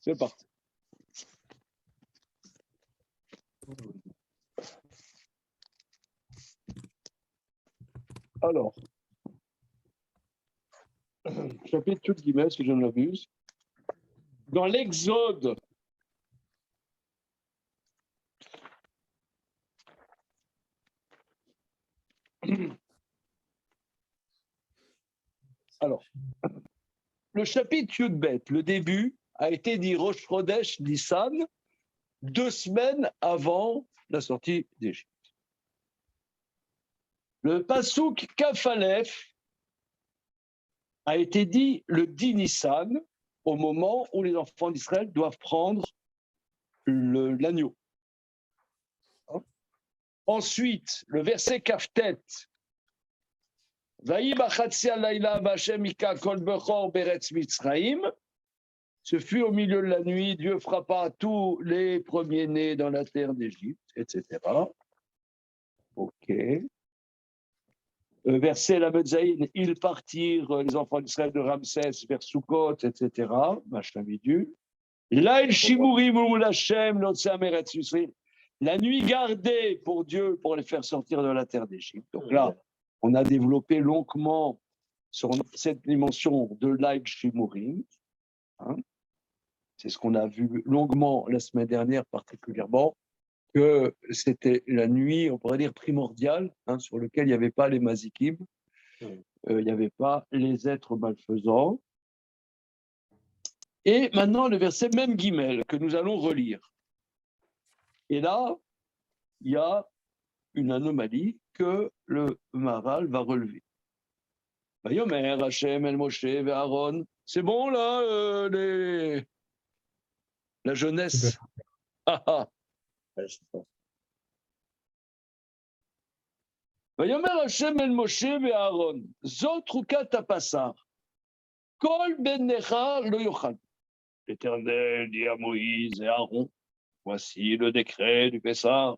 C'est parti. Alors, chapitre Yud Gimel, si je ne m'abuse. Dans l'Exode, alors, le chapitre Yud Bet, le début, a été dit Rosh Chodesh Nissan, 2 semaines avant la sortie d'Égypte. Le Passouk Kaf Aleph a été dit le 10 Nissan, au moment où les enfants d'Israël doivent prendre l'agneau. Ensuite, le verset Kaftet, Vayi bachatzi alayla b'Hashem ika kol bechor beretz Mitzraïm. Ce fut au milieu de la nuit, Dieu frappa tous les premiers-nés dans la terre d'Égypte, etc. Ok. Verset la Medzaïn, ils partirent, les enfants d'Israël de Ramsès vers Sukkot, etc. Machin bidule. Là, il shimurim ou Hashem, l'otsameretz Yisraël. La nuit gardée pour Dieu pour les faire sortir de la terre d'Égypte. Donc là, on a développé longuement sur cette dimension de l'Aïd Shimurim. Hein. C'est ce qu'on a vu longuement la semaine dernière, particulièrement, que c'était la nuit, on pourrait dire, primordiale, hein, sur laquelle il n'y avait pas les mazikim, il n'y avait pas les êtres malfaisants. Et maintenant, le verset même Guimel, que nous allons relire. Et là, il y a une anomalie que le Maharal va relever. Vayomer Hashem el Moshe ve Aaron. C'est bon là, la jeunesse. Vayomer Hashem el Moshe ve Aaron. Zot rukat hapassar. Kol ben necha lo yochal. L'Éternel dit à Moïse et à Aaron, voici le décret du Pessah.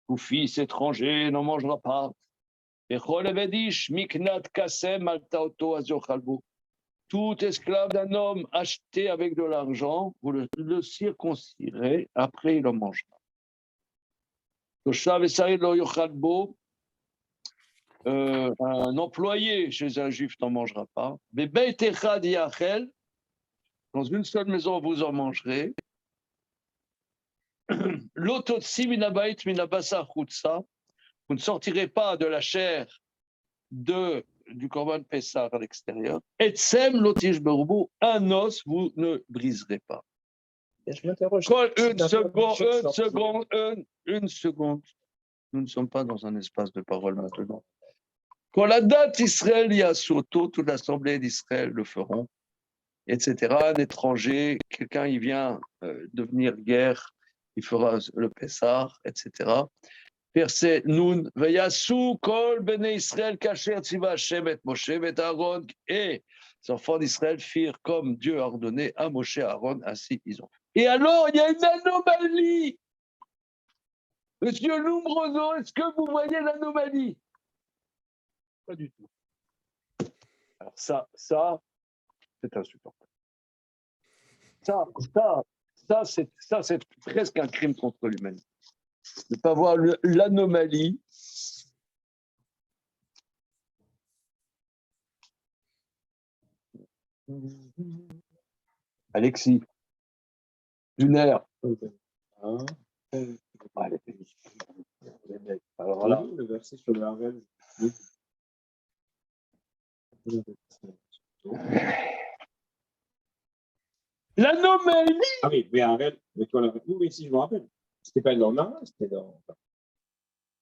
Tout fils étranger n'en mangera pas. Tout esclave d'un homme acheté avec de l'argent, vous le circoncirez, après il en mangera. Un employé chez un juif n'en mangera pas. Dans une seule maison, vous en mangerez. Vous ne sortirez pas de la chair du Korban Pessah à l'extérieur. Etsem lotish berubou, un os, vous ne briserez pas. Je m'interroge. Une seconde. Nous ne sommes pas dans un espace de parole maintenant. Quand la date Israël y a surtout, toute l'assemblée d'Israël le feront, etc. Un étranger, quelqu'un il vient de venir guerre, il fera le Pessah, etc. Verset Nun, Vayasu kol bnei Israël kasher tziva Hashem et Moshe et Aaron. Et les enfants d'Israël firent comme Dieu a ordonné à Moshe et Aaron, ainsi ils ont fait. Et alors, il y a une anomalie. Monsieur Lombroso, est-ce que vous voyez l'anomalie? Pas du tout. Alors ça, c'est insupportable. Ça, c'est presque un crime contre l'humanité. De ne pas voir l'anomalie. Alexis, Lunaire. Alors là, le verset sur le Harel. L'anomalie. Ah oui, mais Harel, mais toi, oui, si je me rappelle. C'était pas dans Nara, c'était dans.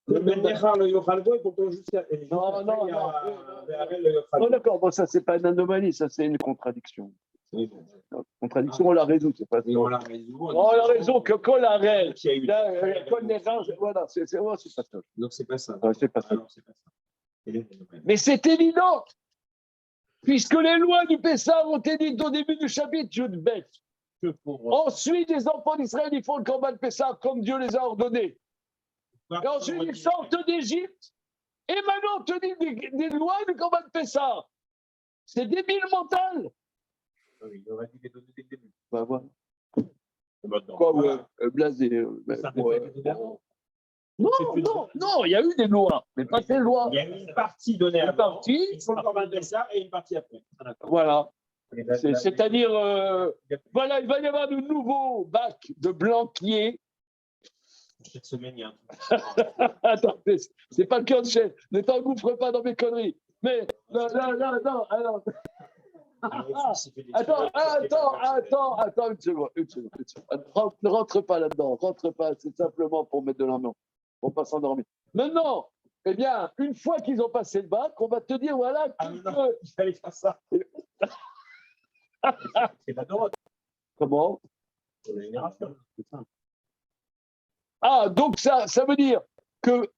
Le Benechar, le Yochalbo, et pourtant juste. Non. Le Yochalbo. Oh, d'accord, bon, ça, c'est pas une anomalie, ça, c'est une contradiction. Oui. La contradiction, on la résout, c'est pas ça. On l'a résolu. On a raison que quand la règle, voilà, c'est pas ça. Donc, c'est pas ça. Ouais, c'est pas ça. Alors, c'est pas ça. Mais c'est évident, puisque les lois du Pessah ont été dites au début du chapitre Yud Bet. Ensuite, les enfants d'Israël, ils font le Korban Pessah comme Dieu les a ordonnés. Et ensuite, ils sortent d'Égypte. Et maintenant, on te dit des lois du Korban Pessah. C'est débile mental. Oui, il aurait dû les donner dès le début. Bah, voilà. Quoi, ouais, blasé. Ça peut Ouais. pas être évidemment. Non, non, il y a eu des lois, mais pas ces lois. Il y a eu une partie donnée Une avant, partie, une partie de ça et une partie après. voilà. C'est-à-dire, voilà, il va y avoir de nouveaux bacs de blanquier. Cette semaine, il y a un Attends, c'est pas le cœur de chef. Ne t'engouffre pas dans mes conneries. Mais, non, alors. Attends, une seconde. Ne rentre pas là-dedans, rentre pas, c'est simplement pour mettre de l'ambiance, pour pas s'endormir. Maintenant, eh bien, une fois qu'ils ont passé le bac, on va te dire, voilà, il fallait faire ça. C'est la drogue. Comment? C'est la génération. Ah, donc ça veut dire que...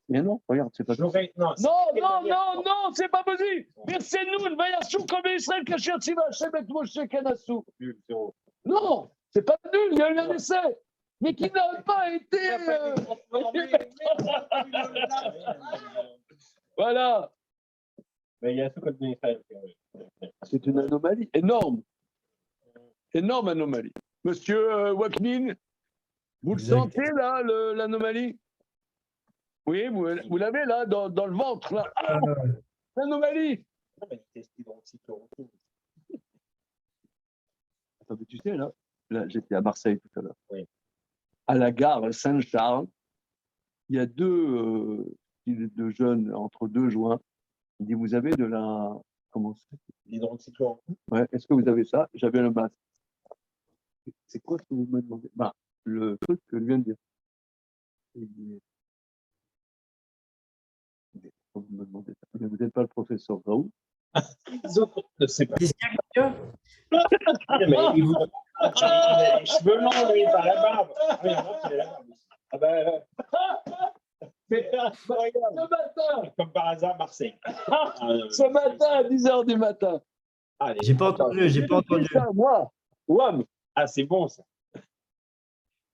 Mais non, regarde, c'est pas possible. Non, c'est pas possible. Merci nous, le Vayassou comme Israël Kachet Tziva, Shemet Moshe Kanassou. Non, c'est pas nul, il y a eu un essai, mais qui n'a pas été. Voilà. Mais il y a tout comme Israël. C'est une anomalie énorme. Énorme anomalie. Monsieur Waknin, vous le sentez là, l'anomalie? Oui, vous l'avez là, dans le ventre, là. Ah, l'anomalie. Attends, mais tu sais, là j'étais à Marseille tout à l'heure. Oui. À la gare Saint-Charles, il y a deux jeunes, entre deux joints. Il dit, vous avez de la... Comment c'est? L'hydroxychloroquine. Ouais, est-ce que vous avez ça? J'avais le masque. C'est quoi ce que vous me demandez? Ben, le truc que je viens de dire. Vous me demandez ça. Mais vous n'êtes pas le professeur Raoult? C'est pas. Mais il a les cheveux longs, lui, par la barbe. Oui, il a la barbe. Ah ben, ce matin, comme par hasard, Marseille. Ce matin à 10h du matin. Allez, j'ai pas entendu. Ça, moi, Wam. Ah, c'est bon ça.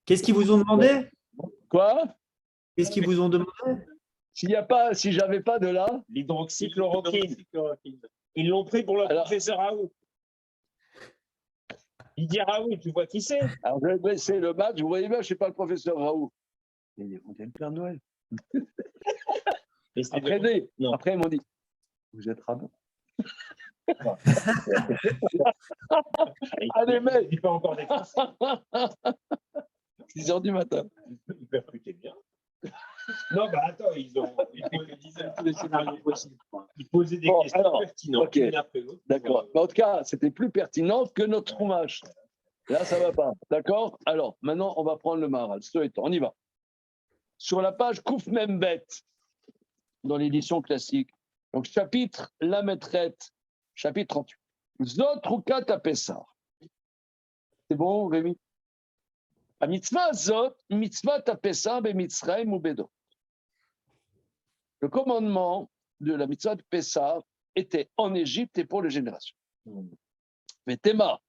Qu'est-ce qu'ils vous ont demandé? Quoi? Qu'est-ce qu'ils vous ont demandé? Si j'avais pas de là. L'hydroxychloroquine. Ils l'ont pris pour le professeur Raoult. Il dit Raoult, tu vois qui c'est? Alors, je vais dresser le match, vous voyez bien, je ne suis pas le professeur Raoult. On dirait le Père Noël. Après, ils m'ont dit, vous êtes rabbin. Allez, mec. Il peut encore des 6h du matin. Ils percutaient bien. Non, bah attends, ils disaient tous les scénarios possibles. Ils posaient des questions pertinentes. Okay. D'accord. Mais en tout cas, c'était plus pertinent que notre hommage. Là, ça ne va pas. D'accord? Alors, maintenant, on va prendre le Maharal. On y va. Sur la page Kouf Membet, dans l'édition classique, donc chapitre Lametret, chapitre 38. Zot Rukat Apessar. C'est bon, Rémi? La mitzvah Zot, mitzvah Apessar, Bemitzraim ou Bédo. Le commandement de la mitzvah de Pessah était en Égypte et pour les générations. Mais Théma,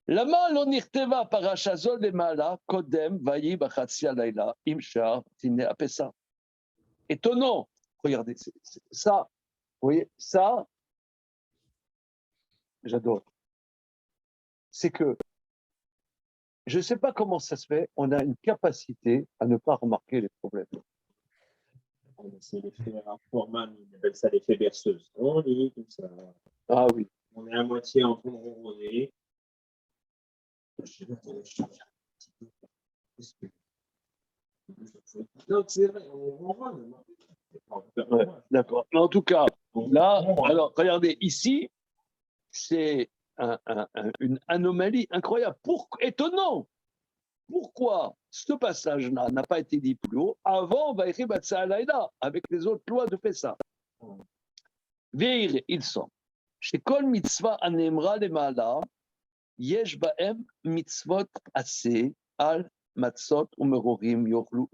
lama lo nirteva parashazol de mala kodem vayi bachatsia laila imshar tine apessa. Étonnant, regardez, c'est ça, vous voyez, ça, j'adore. C'est que je ne sais pas comment ça se fait, on a une capacité à ne pas remarquer les problèmes. C'est l'effet Forman, il appelle ça l'effet berceuse. On est comme ça. Ah oui. On est à moitié en train de ronronner. Non, c'est vrai, on ronronne. Ouais, d'accord. Mais en tout cas, là, alors regardez, ici, c'est une anomalie incroyable. Étonnant. Pourquoi ce passage-là n'a pas été dit plus haut avant Vaïri Batsa Alayda, avec les autres lois de Pessah? Veir, il semble. Chez Kol mitzvah anemra le ma'ala, yesh ba'em mitzvot assez al matzot umerorim yochlu.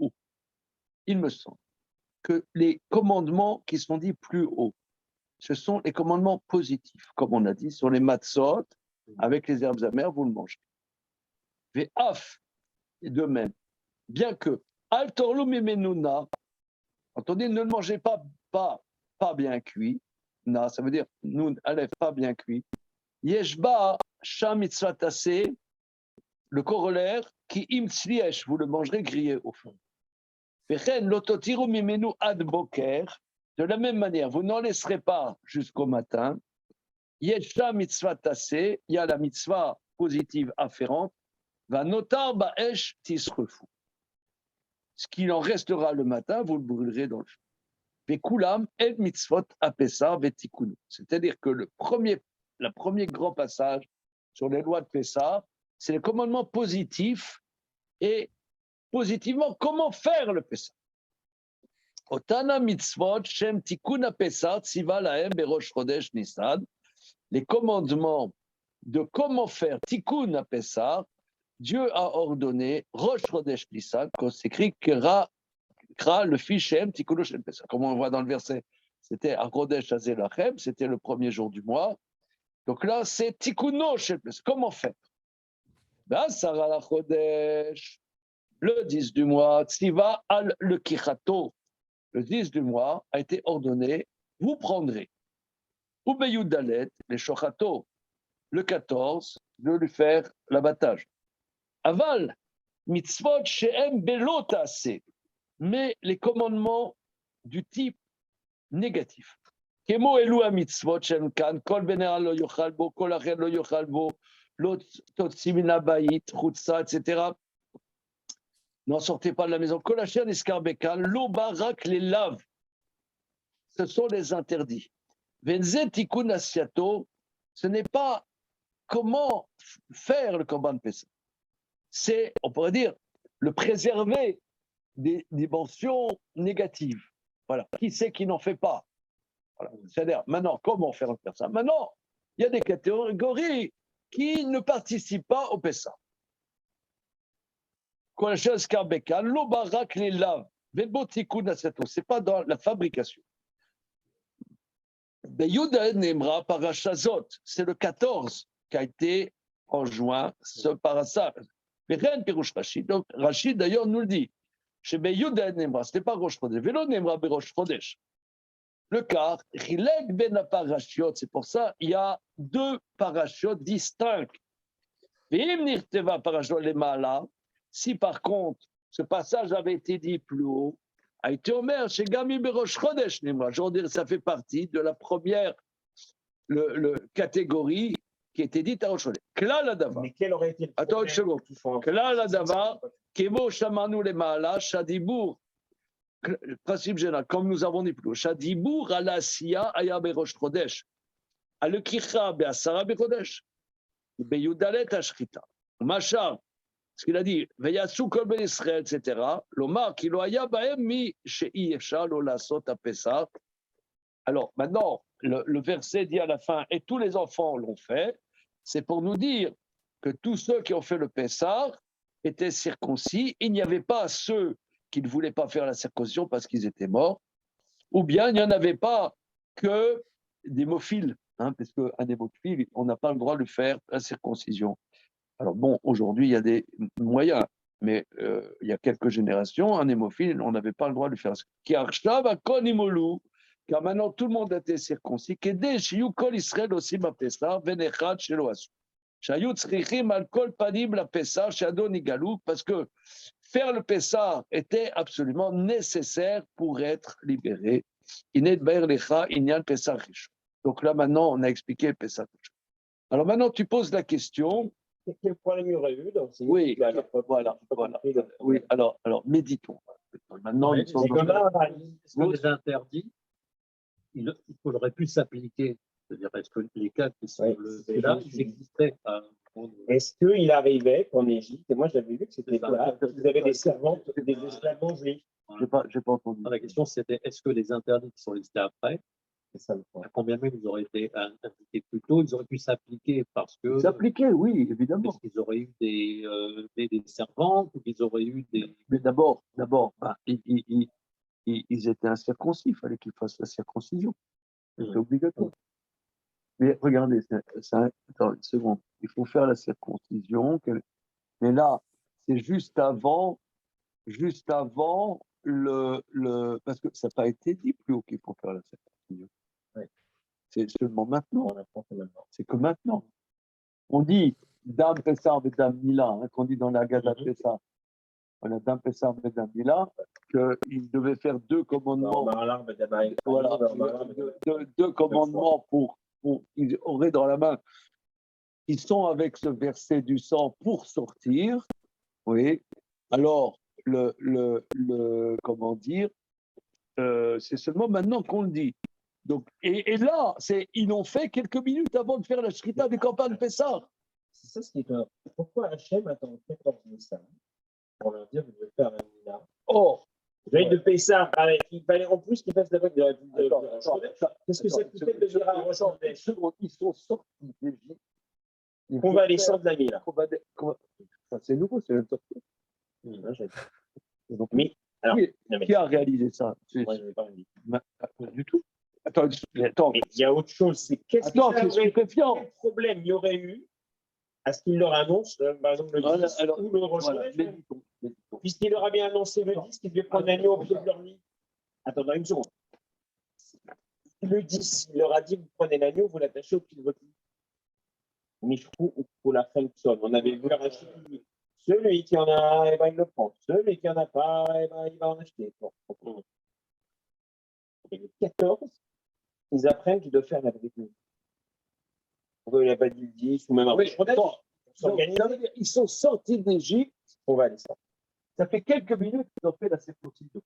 Il me semble que les commandements qui sont dits plus haut, ce sont les commandements positifs, comme on a dit, sur les matzot, avec les herbes amères, vous le mangez. Ve'af, et de même, bien que al torlu mimenuna, entendez, ne le mangez pas bien cuit, na, ça veut dire nun alef pas bien cuit, yeshba sham mitzvah taseh le corollaire, qui im tzliesh, vous le mangerez grillé au fond. Vechen lototiru mimenu ad boker, de la même manière, vous n'en laisserez pas jusqu'au matin. Yesha mitzvah tassé, il y a la mitzvah positive afférente, va notar ba'esh tisrefu. Ce qu'il en restera le matin, vous le brûlerez dans le feu. Vekulam el mitzvot apesar vetikunu. C'est-à-dire que le premier grand passage sur les lois de Pessah, c'est le commandement positif et positivement comment faire le Pessah. Otana mitzvot shem tikun apesar tziva lahem berosh chodesh Nisan. Les commandements de comment faire Tikkun à Pessah, Dieu a ordonné Rosh Chodesh Nissan, quand s'écrit Kra le Fichem Tikkun Shem Pessah. Comme on voit dans le verset, c'était à Chodesh Azelachem, c'était le premier jour du mois. Donc là, c'est Tikkun Shem Pessah. Comment faire? Sarah la Chodesh, le 10 du mois, Tziva al le Kichato, le 10 du mois a été ordonné, vous prendrez. Ubeyud Dalet, les Shochato, le 14, de lui faire l'abattage. Aval, mitzvot she'em belotase, mais les commandements du type négatif. Kemo elu mitzvot she'em kan, kol beneral lo yochal bo, kol acher lo yochal bo, lo totsi min habayit, chutza, etc. N'en sortez pas de la maison. Kol acher niskar bekan, lo barak les lave. Ce sont les interdits. Venze tikkun asiato, ce n'est pas comment faire le Korban Pessah. C'est, on pourrait dire, le préserver des dimensions négatives. Voilà. Qui c'est qui n'en fait pas? Voilà. C'est-à-dire, maintenant, comment faire le Pessah? Maintenant, il y a des catégories qui ne participent pas au Pessah. L'obarak les lave. C'est pas dans la fabrication. C'est le 14 qui a été enjoint ce parasha. Donc Rachid d'ailleurs nous le dit. Ce n'était pas Rosh Chodesh. Le quart, c'est pour ça il y a deux parachutes distincts. Si par contre ce passage avait été dit plus haut, a été omer chez Gami Berosh Chodesh Nimra. Je veux dire, ça fait partie de la première catégorie qui était dite à Rosh Chodesh. Klal Adava. Mais quel aurait été le Attends une seconde. Klal Adava, Kemo Shamanu le Maala, Shadibour. Principe général, comme nous avons dit plus haut, Shadibour ala Siya aya Berosh Chodesh. Alekicha be'asara bechodesh. Beyudalet Ashrita. Machar. Ce qu'il a dit, Veyasu kol ben Israël, etc. L'Omar, qui lo haya bahem mi she'i efshar lo lasot a Pessah. Alors maintenant, le verset dit à la fin, et tous les enfants l'ont fait, c'est pour nous dire que tous ceux qui ont fait le Pessah étaient circoncis. Il n'y avait pas ceux qui ne voulaient pas faire la circoncision parce qu'ils étaient morts, ou bien il n'y en avait pas que des hémophiles, hein, parce qu'un hémophile, on n'a pas le droit de faire la circoncision. Alors bon, aujourd'hui, il y a des moyens, mais il y a quelques générations, un hémophile, on n'avait pas le droit de faire ça. Car maintenant, tout le monde a été circoncis. Parce que faire le Pessah était absolument nécessaire pour être libéré. Donc là, maintenant, on a expliqué le Pessah. Alors maintenant, tu poses la question. Quel problème il y aurait eu dans ces Oui, voilà. Oui, alors, méditons. Maintenant, ouais, c'est comme là, est-ce que les interdits, il faudrait plus s'appliquer? C'est-à-dire, est-ce que les cas qui sont levés là, ils existaient à Est-ce qu'il arrivait qu'en Égypte, et moi j'avais vu que c'était là, vous avez des servantes, des esclaves juifs. J'ai pas entendu. La question c'était, est-ce que les interdits qui sont listés après, à combien même ils auraient été indiqués plus tôt, ils auraient pu s'appliquer parce que. S'appliquer, oui, évidemment. Parce qu'ils auraient eu des servantes, ou qu'ils auraient eu des. Mais d'abord, ils étaient incirconcis, il fallait qu'ils fassent la circoncision. C'était obligatoire. Mais regardez, attends une seconde, il faut faire la circoncision. Mais là, c'est juste avant parce que ça n'a pas été dit plus haut qu'il faut faire la circoncision. Ouais. C'est seulement maintenant. C'est que maintenant. On dit Dam Pessar et Dam Mila, hein, qu'on dit dans la Gada Pessar. Voilà, Dam Pessar et Dam Mila, qu'il devait faire deux commandements. Voilà, deux commandements pour qu'ils auraient dans la main. Ils sont avec ce verset du sang pour sortir. Oui. Alors, comment dire, c'est seulement maintenant qu'on le dit. Donc, et là, ils l'ont fait quelques minutes avant de faire la Shrita des campagnes Pessah. C'est ça ce qui est étonnant. Pourquoi Hachem attend 14 Nissan pour leur dire que je vais faire un Mina? Or, veille de Pessah, il fallait en plus qu'ils fassent la vague de la ville de qu'est-ce que ça coûtait de dire à Rosh Hashanah? Ils sont sortis d'Égypte. Convalescent de la Mila. Ça, c'est nouveau, c'est même sorti. Mais, alors, qui a réalisé ça? moi, je n'ai pas dit. Pas du tout. Attends. Mais il y a autre chose. C'est qu'est-ce quel problème il y aurait eu à ce qu'il leur annonce, par exemple, le 10 ou le Rosh Hashanah, puisqu'il leur a bien annoncé le 10 qu'il devait prendre l'agneau au pied de leur lit. Attends, une seconde. Le 10, il leur a dit vous prenez l'agneau, vous l'attachez au pied de votre lit. Mishkou ou pour la Khelpson. On avait vu la Rachid. Celui qui en a, eh ben, il le prend. Celui qui en a pas, eh ben, il va en acheter. Bon. Et les 14, ils apprennent qu'ils doivent faire la vérité. Pourquoi il n'a pas dit le 10 ou même un ils sont sortis d'Égypte. On va aller ça. Ça fait quelques minutes qu'ils ont fait la circoncision.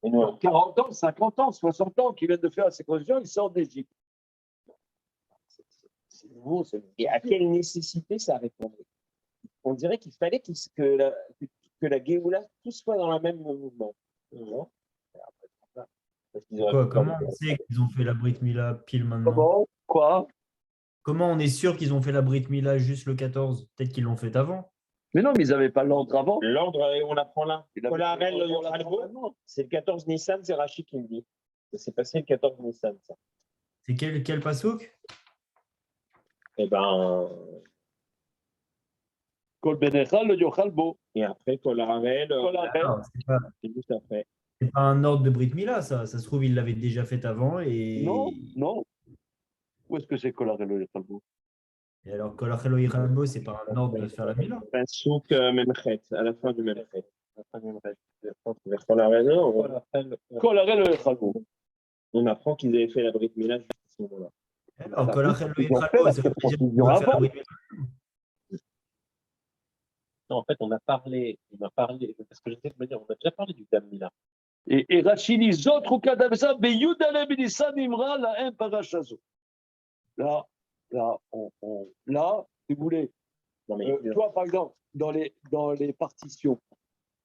Et nous, 40 ans, 50 ans, 60 ans qu'ils viennent de faire la circoncision, ils sortent d'Égypte. c'est nouveau. Et à quelle nécessité ça répondrait? On dirait qu'il fallait que la Géoula, tout soit dans le même mouvement. Comment on sait qu'ils ont fait la Brit Mila pile maintenant? Comment? Quoi? Comment on est sûr qu'ils ont fait la Brit Mila juste le 14? Peut-être qu'ils l'ont fait avant. Mais non, mais ils n'avaient pas l'ordre avant. L'ordre, on l'apprend là. C'est le 14 Nissan, c'est Rachid qui me dit. Ça s'est passé le 14 Nissan, ça. C'est quel pasouk? Eh ben. Kol Benecha, le Yochalbo. Et après, Kol Harel, c'est juste après. C'est pas un ordre de Brit Mila, ça. Ça se trouve, il l'avait déjà fait avant. Et... Non. Où est-ce que c'est Kol Harel, le Yochalbo? Et alors, Kol Achelo Yichalbo, c'est pas un ordre de faire la Mila. Un souk Memchet, à la fin du Memchet. Vers Kol Harel, Kol Harel, le Yochalbo. On apprend qu'ils avaient fait la Brit Mila juste à ce moment-là. Alors, Kol Achelo Yichalbo, ça veut dire qu'ils doivent faire la Brit Mila. Non, en fait, on a parlé, parce que j'étais de dire, on a déjà parlé du Dam Mila. Et Rachid dit, Zot ou Kadamsa, Beyudale Bidissa Nimra, la un parachazo. Là, si vous voulez, toi, par exemple, dans les partitions,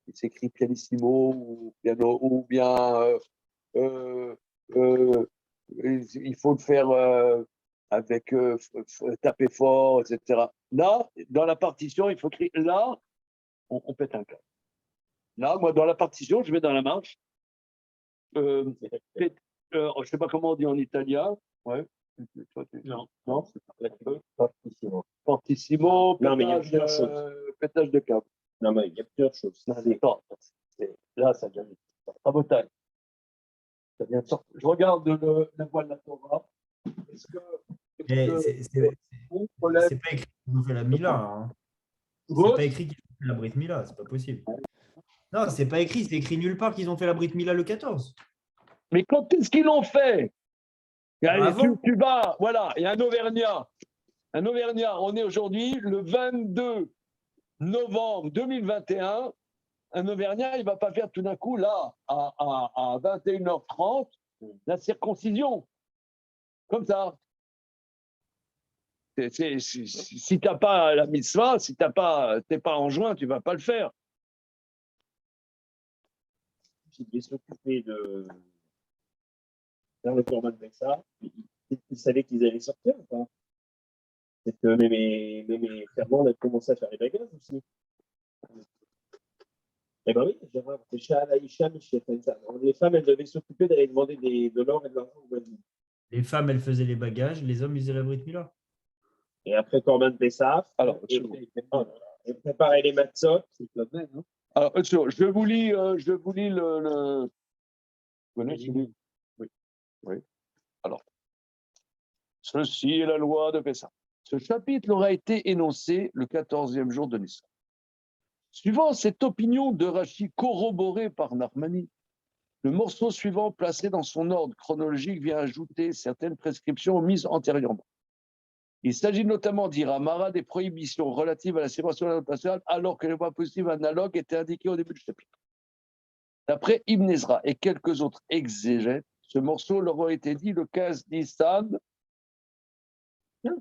il s'écrit pianissimo ou piano, ou bien il faut le faire avec taper fort, etc. Là, dans la partition, il faut écrire là, on pète un câble. Là, moi, dans la partition, je vais dans la marche. Je ne sais pas comment on dit en italien. Ouais. Non, c'est fortissimo. Fortissimo, non, mais il y a plusieurs choses. Pétage de câble. Non, mais il y a plusieurs choses. Là, ça vient de Rabotaille. Ça vient de sortir. Je regarde la voie de la Torah. C'est pas écrit qu'ils ont fait la Mila. Hein. C'est pas écrit qu'ils ont fait la Brit Mila, c'est pas possible. Non, c'est pas écrit, c'est écrit nulle part qu'ils ont fait la Brit Mila le 14. Mais quand est-ce qu'ils l'ont fait? Tu vas, voilà, il y a un Auvergnat. Un Auvergnat, on est aujourd'hui le 22 novembre 2021. Un Auvergnat, il ne va pas faire tout d'un coup, là, à 21h30, la circoncision. Comme ça. Si tu n'as pas la mitzvah, si tu n'es pas enjoint, tu ne vas pas le faire. J'ai dû s'occuper de faire le corban avec ça. Ils savaient qu'ils allaient sortir ou pas? C'est que mes ferments ont commencé à faire les bagages aussi. Eh bien oui, les femmes, elles devaient s'occuper d'aller demander de l'or et de l'argent aux voisines. Les femmes, elles faisaient les bagages, les hommes, ils faisaient la Brit Mila. Et après Corban Pessah, et préparer les matzot. Alors, je vous lis le... Vous connaissez celui? Oui. Alors, ceci est la loi de Pessah. Ce chapitre aura été énoncé le 14e jour de Nissan. Suivant cette opinion de Rachi corroborée par Narmani, le morceau suivant, placé dans son ordre chronologique, vient ajouter certaines prescriptions mises antérieurement. Il s'agit notamment, dire Amara, des prohibitions relatives à la séparation nationale, alors que les voies positives analogues étaient indiquées au début du chapitre. D'après Ibn Ezra et quelques autres exégètes, ce morceau leur aurait été dit le 15 Nissan. 15.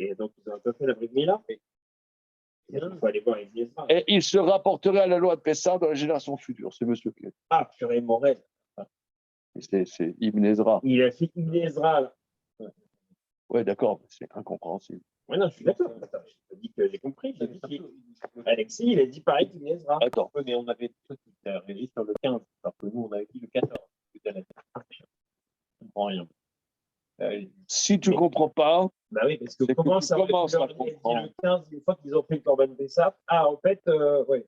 Et donc, ils ont un peu fait la Brit Mila. Il faut aller voir Ibn Ezra. Et il se rapporterait à la loi de Pessah dans la génération future. C'est monsieur qui. Ah, purée Morel. C'est Ibn Ezra. Il a fait Ibn Ezra. Oui, d'accord, c'est incompréhensible. Oui, non, je suis d'accord. Je dis que j'ai compris. Alexis, il a dit pareil qu'Ibn Ezra. Attends. Mais on avait toi qui t'as réagi sur le 15, alors que nous, on avait dit le 14. Je ne comprends rien. Si tu ne comprends pas, bah oui, parce que c'est comment que tu ça commences à dit comprendre. le 15, une fois qu'ils ont pris le Corban Pessah, ah, en fait, oui.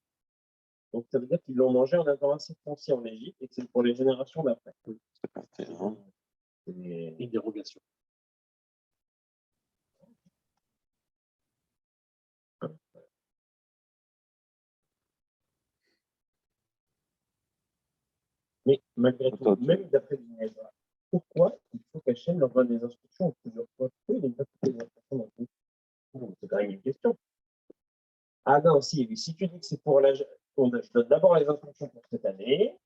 Donc, ça veut dire qu'ils l'ont mangé en attendant circoncis en Égypte et que c'est pour les générations d'après. C'est une dérogation. Mais malgré tout, même d'après Ibn Ezra, pourquoi il faut qu'Hachem leur donne des instructions plusieurs fois? Pourquoi il n'a pas toutes les instructions dans tout? C'est quand même une question. Ah non, si tu dis que c'est pour je donne d'abord les instructions pour cette année,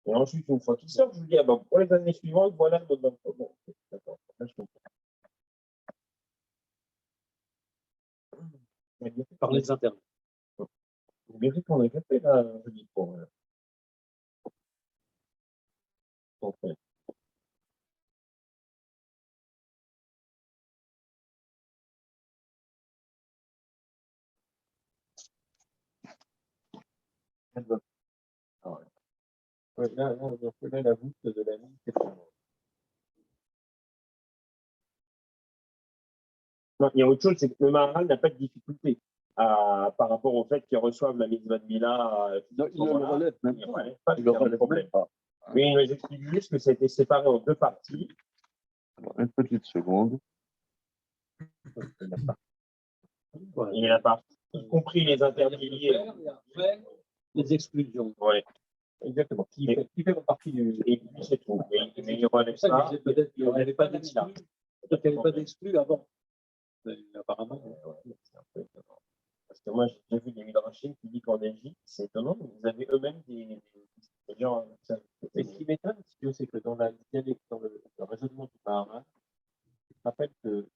et ensuite, une fois qu'il sort, je vous dis, ah ben, pour les années suivantes, voilà le mode d'emploi. Bon, ok, d'accord. Là, je comprends. Par les internes. Vous verrez qu'on a déjà fait là, je dis pour. Enfin. Là, la voûte de la ligne, c'est pas. Non, il y a autre chose, c'est que le Maharal n'a pas de difficulté par rapport au fait qu'ils reçoivent la mitzvah de Mila. Il ne le relève même pas. Il ne relève problème pas. Mais il nous explique juste que ça a été séparé en deux parties. Alors, une petite seconde. Il y a la partie, y compris les interdits. Les exclusions. Oui, exactement. Qui fait partie du. Et puis, c'est tout. Mais il relève ça. Peut-être qu'il n'y avait pas d'exclus. Peut-être qu'il n'y avait pas d'exclus avant. Apparemment. Parce que moi, j'ai déjà vu des midrashim qui disent qu'en Égypte, c'est étonnant, mais vous avez eux-mêmes des gens. Et ce qui m'étonne, c'est que dans le raisonnement du Maharal, je me rappelle que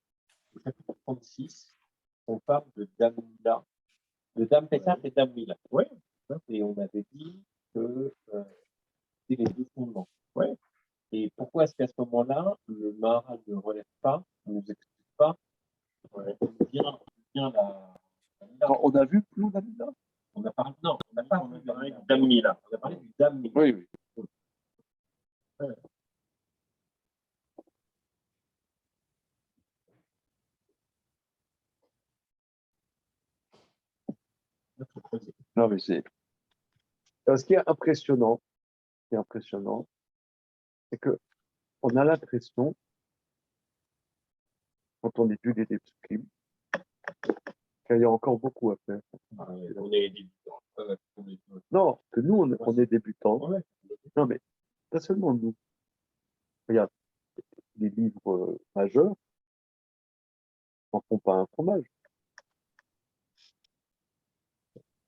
au chapitre 36, on parle de Dame Mila, de Dame Pessah et Dame Mila. Oui. Et on avait dit que c'était les deux fondements. Oui. Et pourquoi est-ce qu'à ce moment-là, le Maharal ne relève pas, ne nous explique pas, bien la. On a vu plus la Mila. On a parlé, non, on n'a pas parlé du Dame Mila. On a parlé du Dame Mila. Oui, oui. Non, mais c'est. Ce qui est impressionnant, c'est que on a l'impression, quand on étudie les psukim, qu'il y a encore beaucoup à faire. On est débutants. Non, que nous, on est débutants. Ouais. Non, mais pas seulement nous. Regarde, les livres majeurs n'en font pas un fromage.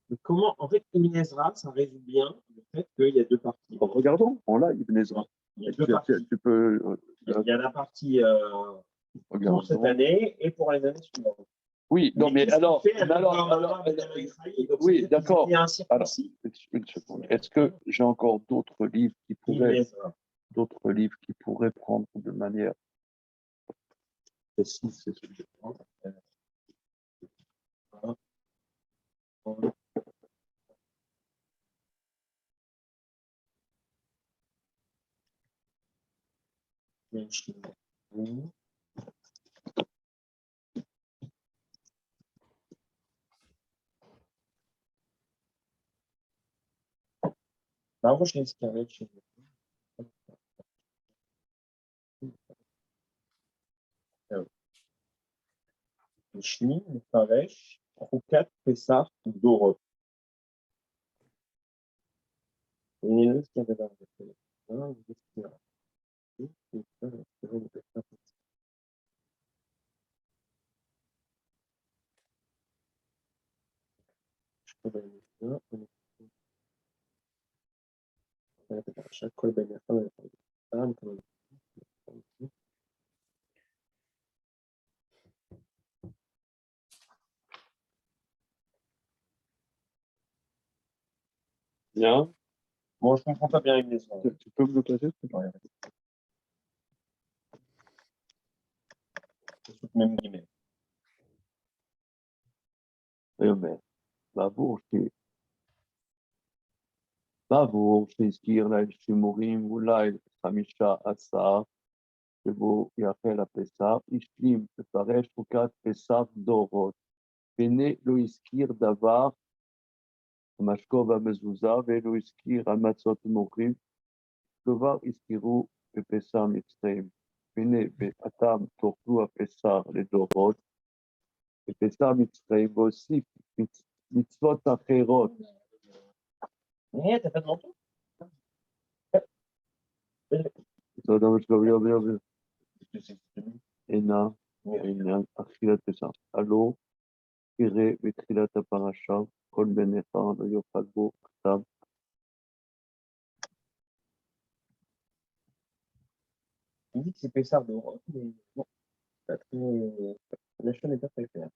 Mais comment, en fait, Ibn Ezra, ça résume bien le fait qu'il y a deux parties. Regardons, on l'a, Ibn Ezra. Il y a deux parties. Tu peux. Il y a la partie pour cette année et pour les années suivantes. Oui, non, mais alors, oui, d'accord. Alors, une seconde. Est-ce que j'ai encore d'autres livres qui pourraient prendre de manière précise ces sujets? Moi, je l'ai escalé chez vous. Shni, Faresh, Roukat, Pessah, Dorot. Bien. Bon, je ne comprends pas bien les maisons. Tu peux me le passer? Même guillemets. בעבור שהזכיר להם שימורים אולי 15 שבו יחל הפסח, השלים לפרש חוקת פסח דורות, והנה לא הזכיר דבר המשקו והמזוזה, ולא הזכיר המצות ומוכרים, דבר הזכירו בפסח מצרים. והנה באתם תאכלו הפסח לדורות, בפסח מצרים, והוסיף מצוות אחרות. T'as pas de manteau? אינה עניין אכילת פסח. הלא יראה בתחילת הפרשה, כל בן נכר לא יאכל בו כתב. Il dit que c'est Pessah d'Europe, mais bon, pas très... la chaîne n'est pas très claire.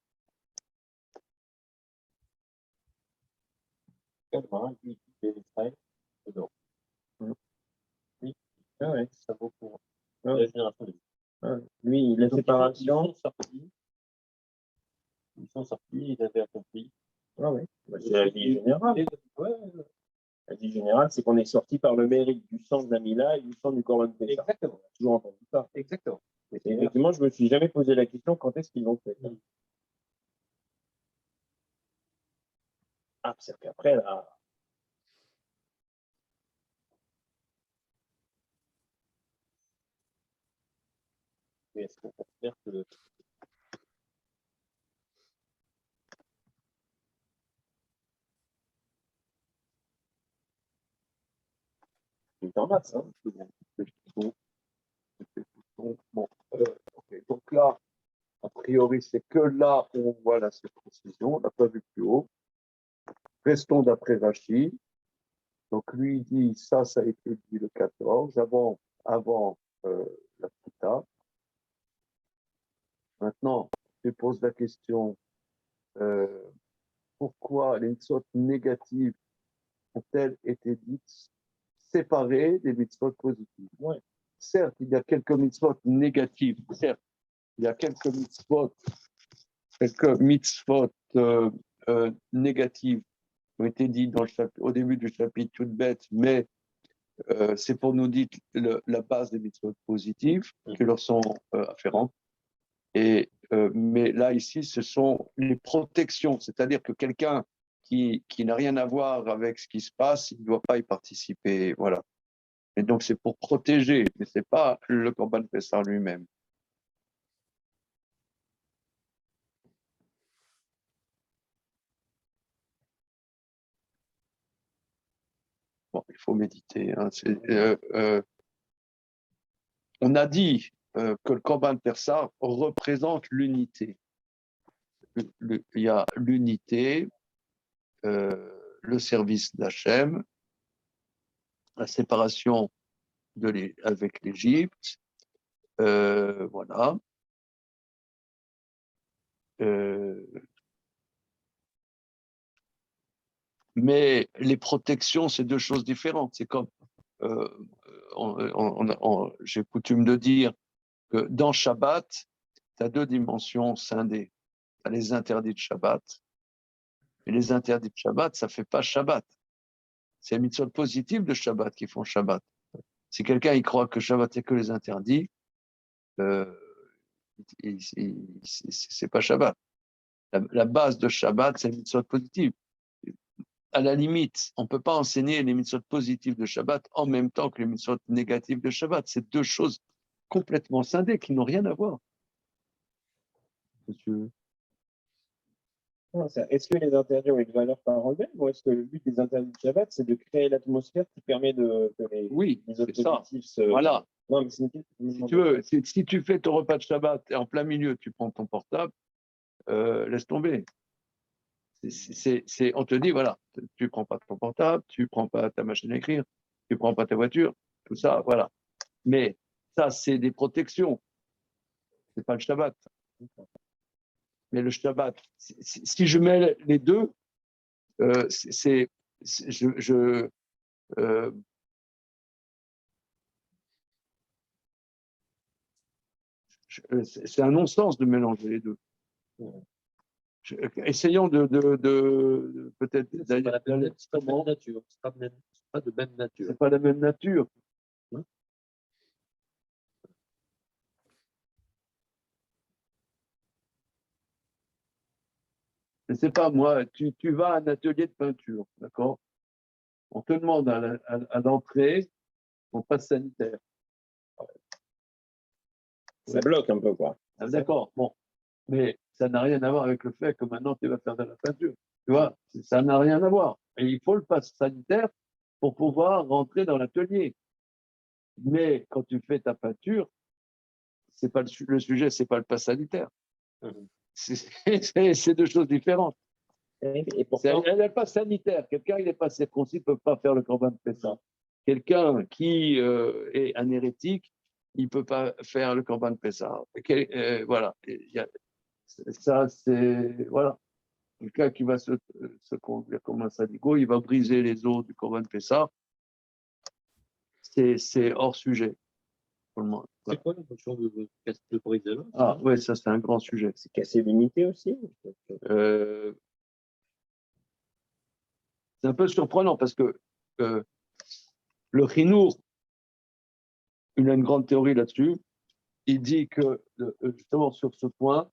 Oui. Ah ouais, ça vaut pour la génération de lui, la séparation. Ils sont sortis, ils avaient accompli. Ah ouais, c'est la vie générale. Ouais. La vie générale, c'est qu'on est sorti par le mérite du sang de Namila et du sang du Corban Pessah. Exactement. J'ai toujours entendu ça. Exactement. Et effectivement, je ne me suis jamais posé la question quand est-ce qu'ils l'ont fait. Ah, c'est qu'après, là. Mais est-ce qu'on considère que c'est en masse, hein? Bon, okay. Donc là, a priori, c'est que là où on voit la circoncision, on n'a pas vu plus haut. Restons d'après Rachid. Donc lui, il dit, ça a été dit le 14, avant la Pita. Maintenant, je pose la question, pourquoi les mitzvot négatives ont-elles été dites séparées des mitzvot positives? Ouais. Certes, il y a quelques mitzvot négatives, certes, il y a quelques mitzvot négatives qui ont été dites au début du chapitre, toutes bêtes, mais c'est pour nous dire la base des mitzvot positives qui leur sont afférentes. Mais là, ici, ce sont les protections, c'est-à-dire que quelqu'un qui n'a rien à voir avec ce qui se passe, il ne doit pas y participer. Voilà. Et donc, c'est pour protéger, mais ce n'est pas le Corban Pessah lui-même. Bon, il faut méditer. Hein. On a dit que le Corban Pessah représente l'unité. Il y a l'unité, le service d'Hachem, la séparation avec l'Égypte, voilà. Mais les protections, c'est deux choses différentes. C'est comme, j'ai coutume de dire que dans Shabbat, tu as deux dimensions scindées. Tu as les interdits de Shabbat. Et les interdits de Shabbat, ça ne fait pas Shabbat. C'est les mitzvot positives de Shabbat qui font Shabbat. Si quelqu'un il croit que Shabbat, c'est que les interdits, c'est pas Shabbat. La base de Shabbat, c'est les mitzvot positives. À la limite, on ne peut pas enseigner les mitzvot positives de Shabbat en même temps que les mitzvot négatives de Shabbat. C'est deux choses complètement scindées qui n'ont rien à voir. Monsieur. Est-ce que les interdits ont une valeur par eux-mêmes ou est-ce que le but des interdits de Shabbat, c'est de créer l'atmosphère qui permet que les autres positifs se... Voilà. Non, mais si tu veux, si tu fais ton repas de Shabbat et en plein milieu, tu prends ton portable, laisse tomber. On te dit, voilà, tu ne prends pas ton portable, tu ne prends pas ta machine à écrire, tu ne prends pas ta voiture, tout ça, voilà. Mais ça, c'est des protections. Ce n'est pas le Shabbat. Mais le Shabbat, si je mets les deux, c'est un non-sens de mélanger les deux. Essayons de peut-être d'aller. C'est pas de même nature. C'est pas de même nature. C'est pas la même nature. Je ne sais pas, moi, tu vas à un atelier de peinture, d'accord? On te demande à l'entrée ton passe sanitaire. Ça bloque un peu, quoi. Ah, d'accord, bon. Mais ça n'a rien à voir avec le fait que maintenant tu vas faire de la peinture. Tu vois, ça n'a rien à voir. Et il faut le passe sanitaire pour pouvoir rentrer dans l'atelier. Mais quand tu fais ta peinture, c'est pas le sujet, c'est pas le passe sanitaire. C'est deux choses différentes. Et pourtant, Elle n'est pas sanitaire. Quelqu'un qui n'est pas circoncis ne peut pas faire le Corban Pessah. Quelqu'un qui est un hérétique, il ne peut pas faire le Corban Pessah. Voilà. Ça, c'est. Voilà. Quelqu'un qui va se conduire comme un sadigo, il va briser les os du Corban Pessah. C'est hors sujet. Voilà. C'est quoi la notion de briser l'os? Ah, oui, ça, c'est un grand sujet. c'est casser l'unité aussi. C'est un peu surprenant parce que le Chinour, il a une grande théorie là-dessus. Il dit que, justement sur ce point,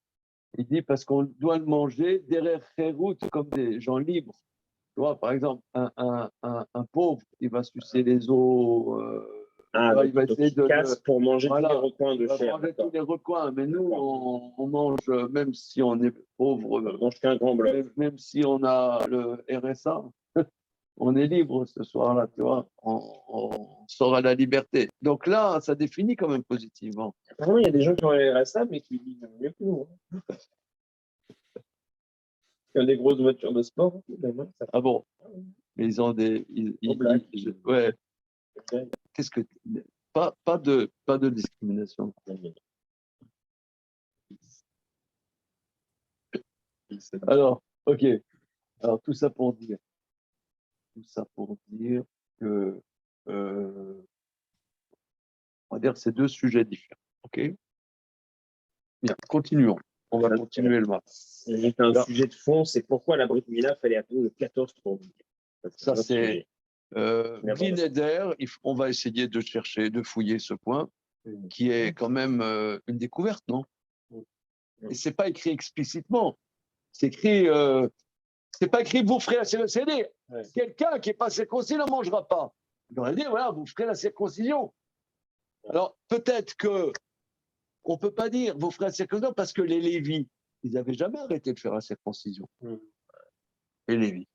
il dit parce qu'on doit le manger derrière Khérout comme des gens libres. Tu vois, par exemple, un pauvre, il va sucer les os. Il va essayer de casse pour manger tous les recoins de chair. Manger tous les recoins. Mais nous, on mange, même si on est pauvre, on mange qu'un grand bloc. Même si on a le RSA, on est libre ce soir-là, tu vois. On sort à la liberté. Donc là, ça définit quand même positivement. Apparemment, il y a des gens qui ont le RSA, mais qui vivent mieux que nous. Qui ont des grosses voitures de sport. Ah bon? Mais ils ont des. Ouais. Qu'est-ce que. Pas de discrimination. Alors, ok. Alors, tout ça pour dire que. On va dire que c'est deux sujets différents. Ok? Bien, continuons. On va continuer le match. C'est un sujet de fond, c'est pourquoi la Brit Mila fallait attendre le 14 pour venir. Ça, c'est Neder. On va essayer de chercher, de fouiller ce point, qui est quand même une découverte, non? Et c'est pas écrit explicitement. C'est écrit, c'est pas écrit vous ferez la circoncision. Quelqu'un qui n'est pas circoncis ne mangera pas. Il aurait dit voilà, vous ferez la circoncision. Alors peut-être que on peut pas dire vous ferez la circoncision parce que les Lévis, ils n'avaient jamais arrêté de faire la circoncision. Les Lévis.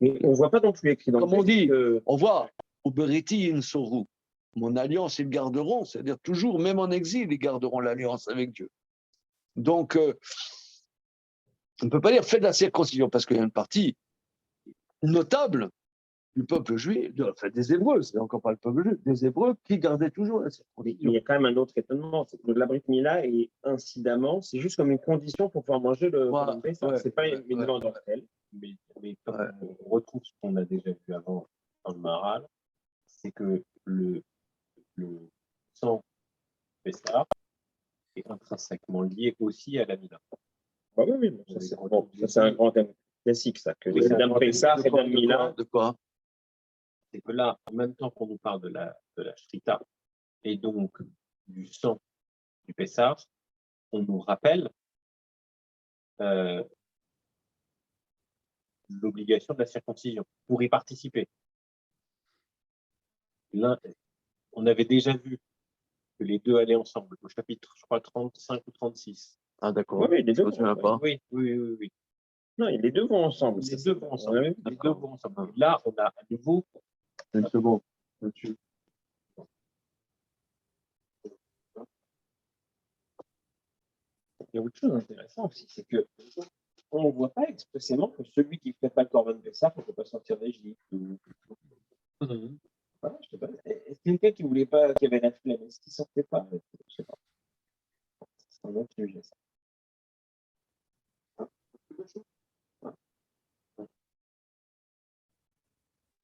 Mais on ne voit pas non plus écrit dans le texte. Comme on dit, on voit Uberiti Insoru. Mon alliance, ils garderont, c'est-à-dire toujours, même en exil, ils garderont l'alliance avec Dieu. Donc, on ne peut pas dire faites la circoncision parce qu'il y a une partie notable du peuple juif, enfin des Hébreux, c'est encore pas le peuple juif, des Hébreux qui gardaient toujours la circoncision. Il y a quand même un autre étonnement, c'est que la Brit Mila est incidemment, c'est juste comme une condition pour pouvoir manger le Pessah. C'est pas une demande en elle. Mais comme on retrouve ce qu'on a déjà vu avant dans le Maharal, c'est que le sang Pessah est intrinsèquement lié aussi à la Mila. Ah oui, ça c'est un grand thème classique, ça, que les Dam Pessah et Dam Mila. De quoi? C'est que là, en même temps qu'on nous parle de la Shrita et donc du sang du Pessah, on nous rappelle l'obligation de la circoncision pour y participer. On avait déjà vu que les deux allaient ensemble au chapitre, je crois, 35 ou 36. Ah, d'accord. Oui, les deux. Je me souviens pas. Oui. Non, les deux vont ensemble. Les deux vont ensemble. Là, on a à nouveau. Une seconde. Là-dessus. Il y a autre chose d'intéressant aussi, c'est que on ne voit pas expressément que celui qui ne fait pas le Corban Pessah ne peut pas sortir d'Égypte. Voilà, je sais pas. Est-ce quelqu'un qui voulait pas, qui avait la flemme, est-ce qu'il ne sortait pas? Je ne sais pas. C'est un autre sujet, ça.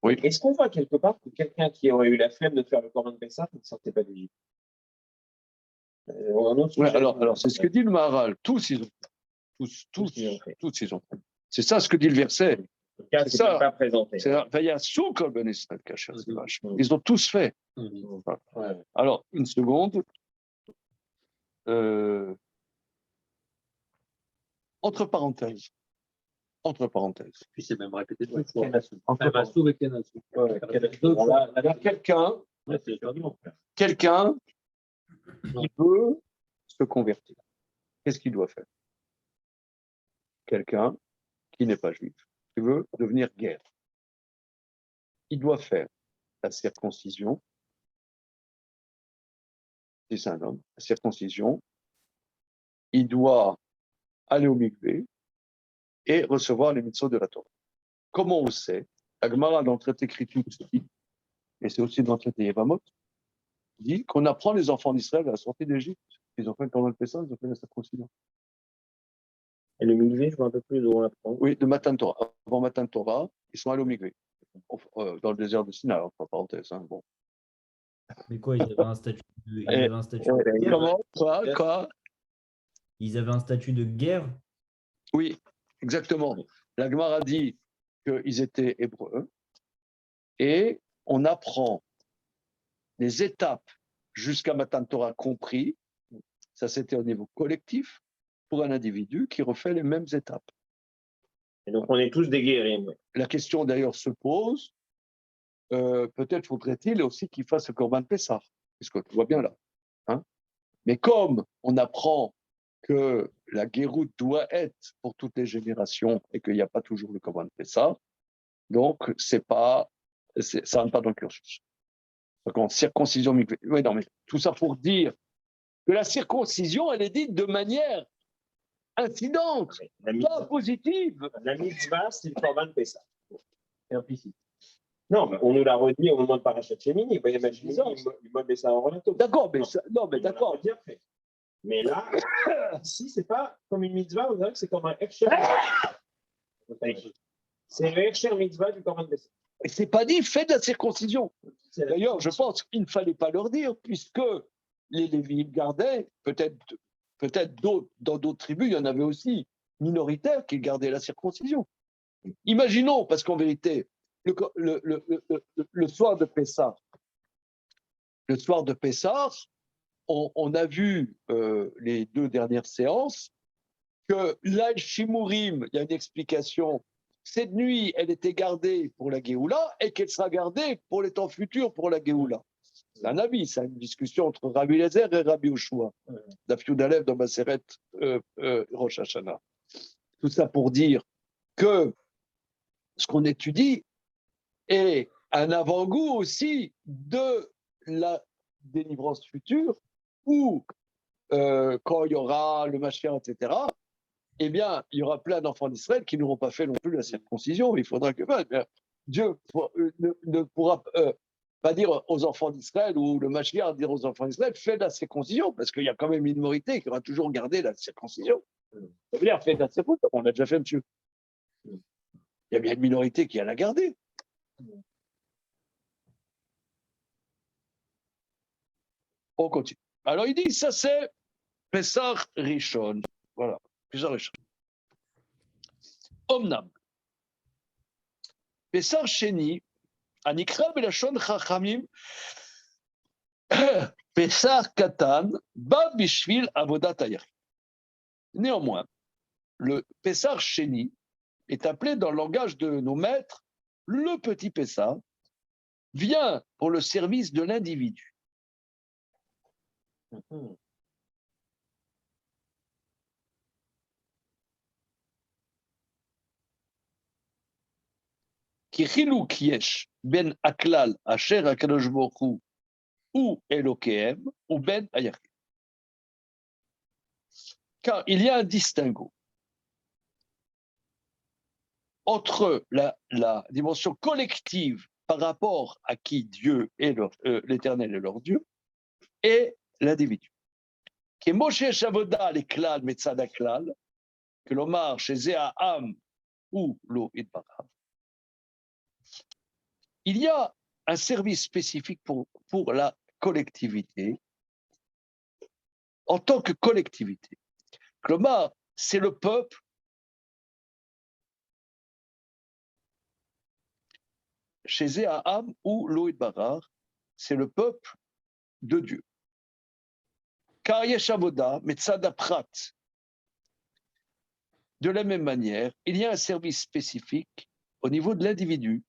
Oui. Est-ce qu'on voit quelque part que quelqu'un qui aurait eu la flemme de faire le Corban Pessah ne sortait pas d'Égypte? Ouais, alors c'est ce que dit le Maharal. Tous, ils ont fait. C'est ça ce que dit le verset. C'est ça. Pas présenté. Il y a sous Corban Israël Kacher, c'est vache. Ils ont tous fait. Ouais. Alors, une seconde. Entre parenthèses. Puis c'est même répété deux fois. Massour et Kenassou. Alors, quelqu'un qui veut se convertir. Qu'est-ce qu'il doit faire? Quelqu'un qui n'est pas juif, qui veut devenir guerre. Il doit faire la circoncision. Si c'est un homme, la circoncision. Il doit aller au mikvé et recevoir les mitzvot de la Torah. Comment on sait? La Gemara dans le traité critique, et c'est aussi dans le traité Yevamot, dit qu'on apprend les enfants d'Israël à la sortie d'Égypte. Ils ont fait pendant le Pessah, ils ont fait la circoncision. Et le mikvé, je vois un peu plus où on l'apprend. Oui, de Matan Torah. Avant Matan Torah, ils sont allés au mikvé. Dans le désert de Sinaï, entre parenthèses. Hein, bon. Mais quoi, ils avaient un statut de guerre. Comment? Quoi? Ils avaient un statut de guerre? Oui, exactement. La Gemara dit qu'ils étaient hébreux et on apprend les étapes jusqu'à Matan Torah compris. Ça, c'était au niveau collectif pour un individu qui refait les mêmes étapes. Et donc, on est tous des guerriers. La question d'ailleurs se pose, peut-être faudrait-il aussi qu'il fasse le Corban Pessah, puisque tu vois bien là. Hein. Mais comme on apprend que la guéroute doit être pour toutes les générations et qu'il n'y a pas toujours le Corban Pessah, donc ça ne rentre pas dans le cursus. Donc en circoncision, oui, non, mais tout ça pour dire que la circoncision, elle est dite de manière incidente, pas positive. La mitzvah, c'est le Corban Pessah. C'est implicite. Non, mais on nous l'a redit au moment de Parashat Shemini. Vous voyez, il m'a mis ça en relato. D'accord, mais d'accord. Mais là, ici, c'est pas comme une mitzvah, vous savez que c'est comme un Heksher. C'est le Heksher mitzvah du Corban Pessah. Et c'est pas dit, fais de la circoncision. D'ailleurs, je pense qu'il ne fallait pas leur dire, puisque les Lévites gardaient, peut-être dans d'autres tribus, il y en avait aussi minoritaires qui gardaient la circoncision. Imaginons, parce qu'en vérité, le soir de Pessah, on a vu les 2 dernières séances que l'Al-Shimurim, il y a une explication, cette nuit, elle était gardée pour la Géoula et qu'elle sera gardée pour les temps futurs pour la Géoula. C'est un avis, c'est une discussion entre Rabbi Eliezer et Rabbi Yoshua, d'Afyud Alev dans Maseret Rosh Hashanah. Tout ça pour dire que ce qu'on étudie est un avant-goût aussi de la délivrance future où, quand il y aura le Mashiach, etc., eh bien, il y aura plein d'enfants d'Israël qui n'auront pas fait non plus la circoncision. Il faudra que Dieu ne pourra pas dire aux enfants d'Israël ou le Mashiach dire aux enfants d'Israël fais de la circoncision, parce qu'il y a quand même une minorité qui aura toujours gardé la circoncision. Ça veut dire fais de la circoncision. On l'a déjà fait, monsieur. Il y a bien une minorité qui a la gardé. On continue. Alors il dit ça c'est Pessah Rishon. Voilà, Pessah Rishon. Omnam. Pessah Sheni, Anikra Belashon Chachamim, Pessah Katan, Ba Bishvil Avodat Hayachid. Néanmoins, le Pessah Sheni est appelé dans le langage de nos maîtres le petit Pessah, vient pour le service de l'individu. Ki chiluk yesh ben aklal asher hakadosh baruch hu ou Elokehem ou ben ayachid. Car il y a un distinguo entre la dimension collective par rapport à qui Dieu est l'Éternel est leur Dieu et l'individu. Qui est Moshe Shavoda les klal metzad klal que l'omar chez Zéaham ou lo itbarav. Il y a un service spécifique pour la collectivité en tant que collectivité. L'omar, c'est le peuple chez Zéaham ou lo itbarav, c'est le peuple de Dieu. Car Yeshavoda, Metzada Prat, de la même manière, il y a un service spécifique au niveau de l'individu.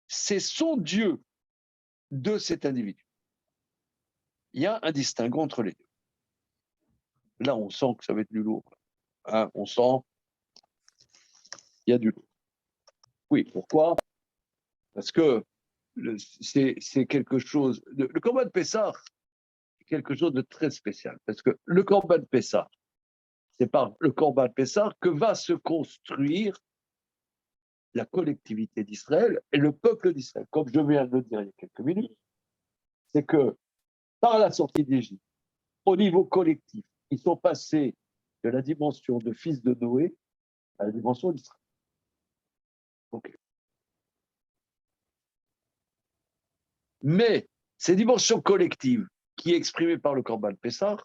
C'est son Dieu de cet individu. Il y a un distinguo entre les deux. Là, on sent que ça va être du lourd. Hein, on sent qu'il y a du lourd. Oui, pourquoi? Parce que c'est quelque chose. Le Corban Pessah, quelque chose de très spécial. Parce que le Corban Pessah, c'est par le Corban Pessah que va se construire la collectivité d'Israël et le peuple d'Israël. Comme je viens de le dire il y a quelques minutes, c'est que par la sortie d'Égypte, au niveau collectif, ils sont passés de la dimension de fils de Noé à la dimension d'Israël. Okay. Mais ces dimensions collectives qui est exprimée par le Corban Pessah,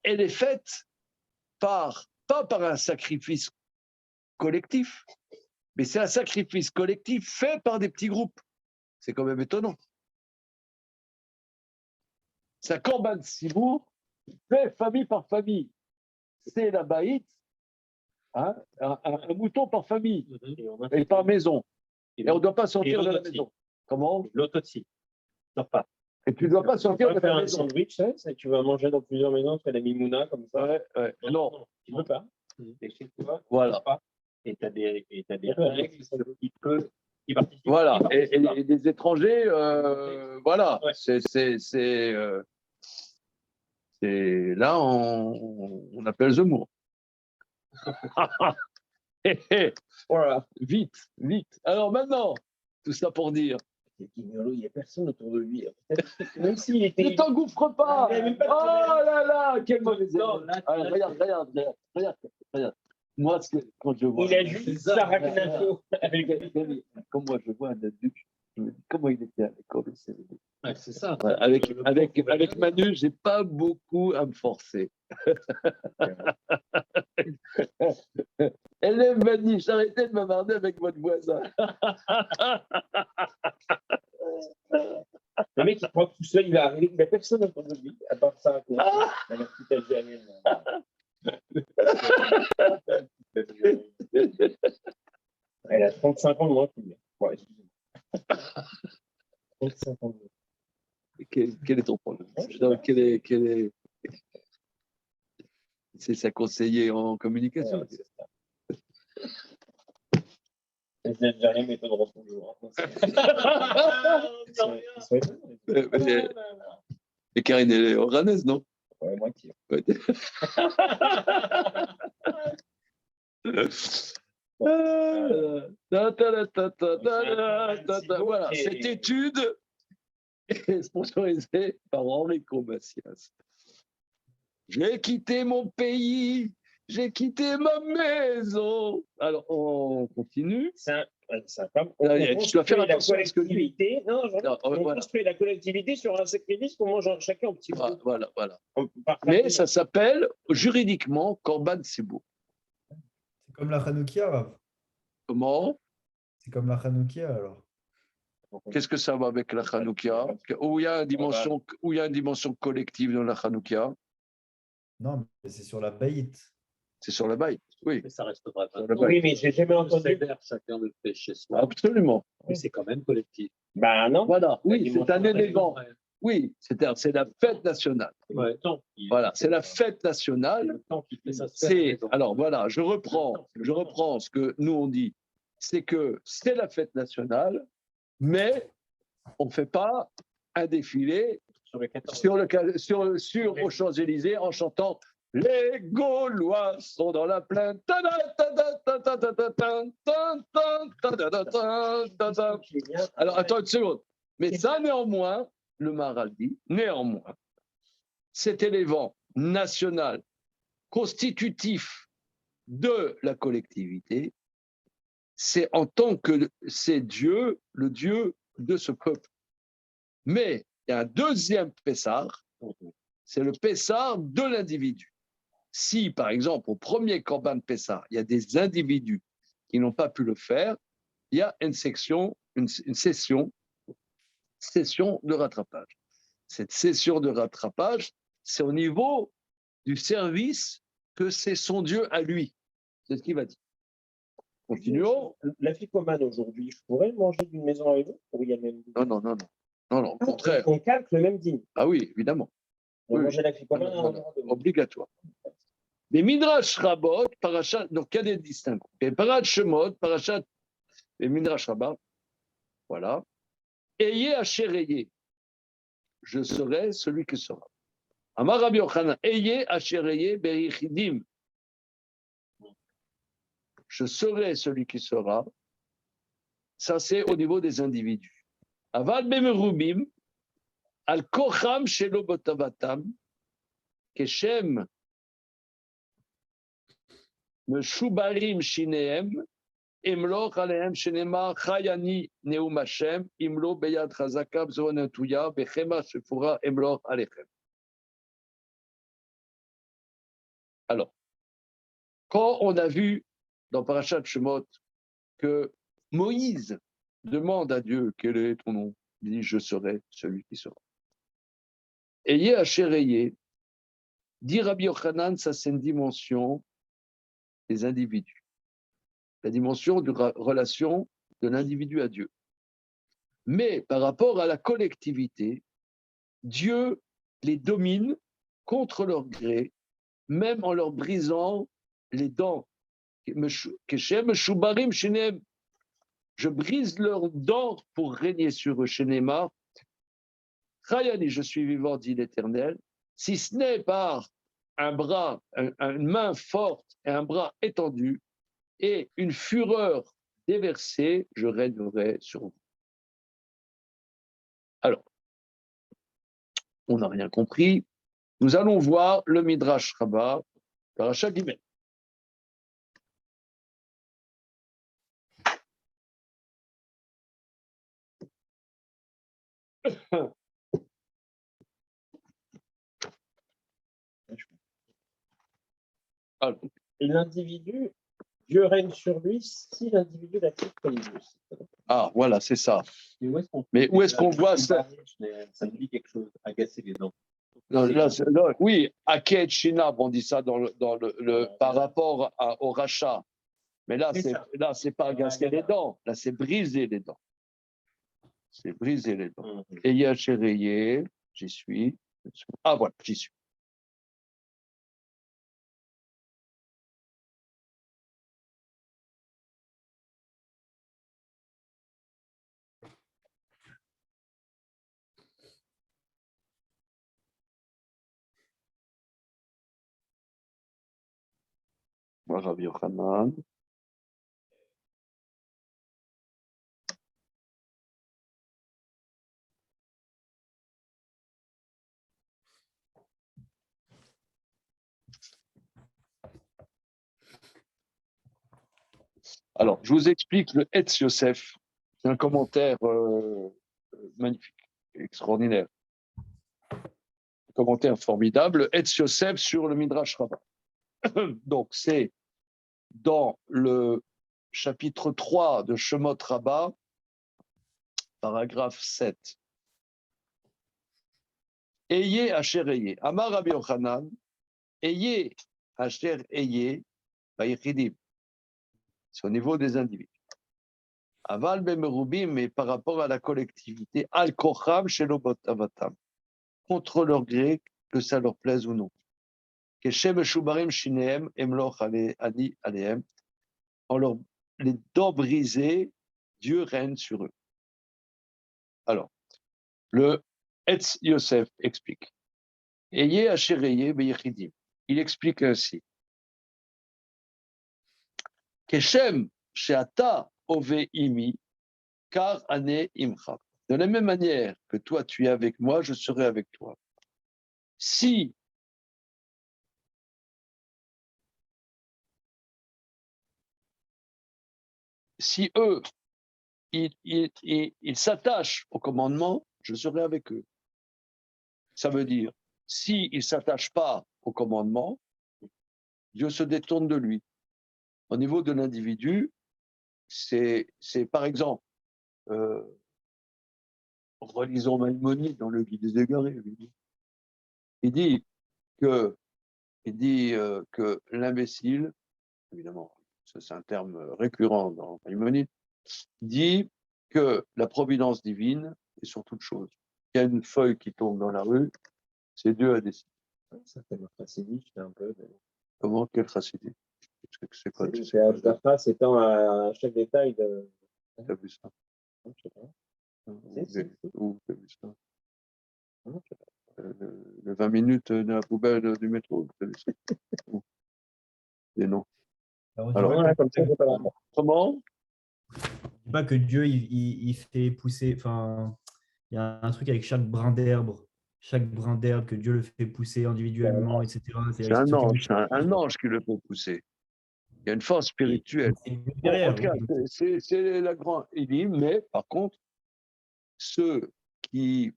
elle est faite pas par un sacrifice collectif, mais c'est un sacrifice collectif fait par des petits groupes. C'est quand même étonnant. C'est un Corban Sibour fait famille par famille. C'est la baït, hein, un mouton par famille et par maison. Et on ne doit pas sortir de la maison. Comment? L'autotsi. Sors pas. Et tu ne dois pas sortir de la faire maison. un sandwich, hein, tu vas manger dans plusieurs maisons, tu fais la mimouna comme ça. Ouais. Non, tu ne peux pas. Et chez toi, voilà. pas. Et tu as des règles qui participent. Voilà. Et des étrangers, voilà. Ouais. C'est là, on appelle Zemmour. Voilà, vite. Alors maintenant, tout ça pour dire. Il n'y a personne autour de lui. Même s'il était. Ne t'engouffre pas. Il y avait pas de Oh là là, quel mauvais élève. Regarde. Moi, quand je vois. Il a juste ça raconté l'info. Comme moi, je vois un adulte, je me dis comment il était à l'école. Ouais, c'est ça. Ouais, avec Manu, j'ai pas beaucoup à me forcer. Élève Manu, arrêtez de m'amarder avec votre voisin. Le mec, il prend tout seul, il va arriver, il n'y a personne autour de lui, à part ça, la petite Algérienne. Elle a 35 ans de moins que lui. Ouais, excusez-moi. 35 ans de moins. Quel est ton problème? C'est sa conseiller en communication. Ouais, c'est ça. Les Algériens m'étonneront toujours. Et Karine, elle est oranaise, non? Ouais, moitié. Ouais. Voilà, cette étude est sponsorisée par Enrico Macias. J'ai quitté mon pays, j'ai quitté ma maison. Alors, on continue. Tu dois faire la attention à ce que collectivité. Non, on voilà. construit la collectivité sur un sacrifice qu'on mange chacun au petit bout. Voilà. Mais ça s'appelle juridiquement Corban Sibour. C'est comme la Hanoukia, Rav. Comment? C'est comme la Hanoukia, alors. Qu'est-ce que ça va avec la Hanoukia? Où il y a une dimension collective dans la Hanoukia? Non, mais c'est sur la baït. C'est sur la baille, oui. Mais ça restera pas. Oui, mais j'ai jamais entendu. Chacun le fait chez soi. Absolument. Mais c'est quand même collectif. Bah non. Voilà, oui, c'est un élément. Oui, c'est-à-dire c'est la fête nationale. Voilà, c'est la fête nationale. Alors voilà, je reprends ce que nous on dit. C'est que c'est la fête nationale, mais on ne fait pas un défilé sur aux Champs-Élysées en chantant les Gaulois sont dans la plaine. Alors attends une seconde. Mais ça, néanmoins, le Maharal dit, néanmoins, cet élément national constitutif de la collectivité, c'est en tant que c'est Dieu, le Dieu de ce peuple. Mais il y a un deuxième Pessar, c'est le Pessar de l'individu. Si, par exemple, au premier Corban Pessar, il y a des individus qui n'ont pas pu le faire, il y a une session de rattrapage. Cette session de rattrapage, c'est au niveau du service que c'est son Dieu à lui. C'est ce qu'il va dire. Continuons. L'africaumane aujourd'hui, je pourrais manger d'une maison à une autre ou il y a le même dîme? Non, au contraire. On calque le même dîme. Ah oui, évidemment. Manger l'africaumane obligatoire. Mais Midrash Rabot, Parachat, donc il y a des distinctions. Et Parachat Shemot, Parachat et Midrash Rabbah, voilà. Ayez Ashereye, je serai celui qui sera. Amar Rabbi Yochanan, Ayez Ashereye Berichidim, je serai celui qui sera. Ça, c'est au niveau des individus. Aval Bemerubim, Al Kocham Shelo Botavatam, Keshem Meshubarim Shinehem, Imloch Alehem Shenema Chayani Neum Hashem, Imlo Beyad Chazaka Bzoanatuya, Bechema Shefura Imloch Alechem. Alors, quand on a vu dans Parashat Shemot que Moïse demande à Dieu quel est ton nom, il dit je serai celui qui sera. Ayez Ashereye, dit Rabbi Yochanan, ça c'est une dimension des individus, la dimension de relation de l'individu à Dieu. Mais par rapport à la collectivité, Dieu les domine contre leur gré, même en leur brisant les dents. Je brise leurs dents pour régner sur eux. Shenema, Chayani, je suis vivant, dit l'Éternel, si ce n'est par un bras, une main forte et un bras étendu, et une fureur déversée, je régnerai sur vous. Alors, on n'a rien compris. Nous allons voir le Midrash Rabbah, Parashat Gimel. Alors, et l'individu, Dieu règne sur lui si l'individu l'accepte comme Dieu. Ah, voilà, c'est ça. Mais où est-ce qu'on voit ça? Ça me dit quelque chose, agacer les dents. Non, là, oui, Aket Shinab, on dit ça par rapport au rachat. Mais là, c'est pas agacer les dents, là, c'est briser les dents. C'est briser les dents. Et Yachéréyé, j'y suis. Ah, voilà, j'y suis. Rabbi Yochanan. Alors, je vous explique le Etz Yosef. C'est un commentaire magnifique, extraordinaire. Un commentaire formidable. Etz Yosef sur le Midrash Rabbah. Donc, c'est dans le chapitre 3 de Shemot Rabbah, paragraphe 7. Ayez Asher Ayez. Amar Rabbi Yochanan, Ayez Asher Ayez, Bayichidim. C'est au niveau des individus. Aval Bemerubim, mais par rapport à la collectivité, Al Kocham Shelo Botavatam. contre leur gré, que ça leur plaise ou non. Keshem Shubarim Shineem Emloch Ani Aleem. En les dents brisées, Dieu règne sur eux. Alors, le Etz Yosef explique. Ayez Ashereye Beyechidim. Il explique ainsi. Keshem Sheata Ove Imi, Kar Ane Imcha. De la même manière que toi tu es avec moi, je serai avec toi. Si eux, ils s'attachent au commandement, je serai avec eux. Ça veut dire, s'ils ne s'attachent pas au commandement, Dieu se détourne de lui. Au niveau de l'individu, c'est par exemple, relisons Maïmonide dans le Guide des égarés. Il dit que l'imbécile, évidemment, c'est un terme récurrent dans Maïmonide, dit que la providence divine est sur toute chose. Il y a une feuille qui tombe dans la rue, c'est Dieu à décider. Ça fait chassidique, un peu. Mais... Comment? Quel chassidique? C'est quoi? C'est Ashdafra, étant un chef d'État. T'as vu ça? Non, je sais pas. Où t'as vu ça? Non, je sais pas. Le 20 minutes de la poubelle du métro, t'as vu ça? Et non. Alors, comment? Je dis pas que Dieu, il fait pousser. Enfin, il y a un truc avec chaque brin d'herbe que Dieu le fait pousser individuellement, etc. C'est un ange qui le fait pousser. Il y a une force spirituelle. Derrière, en tout cas, c'est la grande énigme, mais par contre, ceux qui,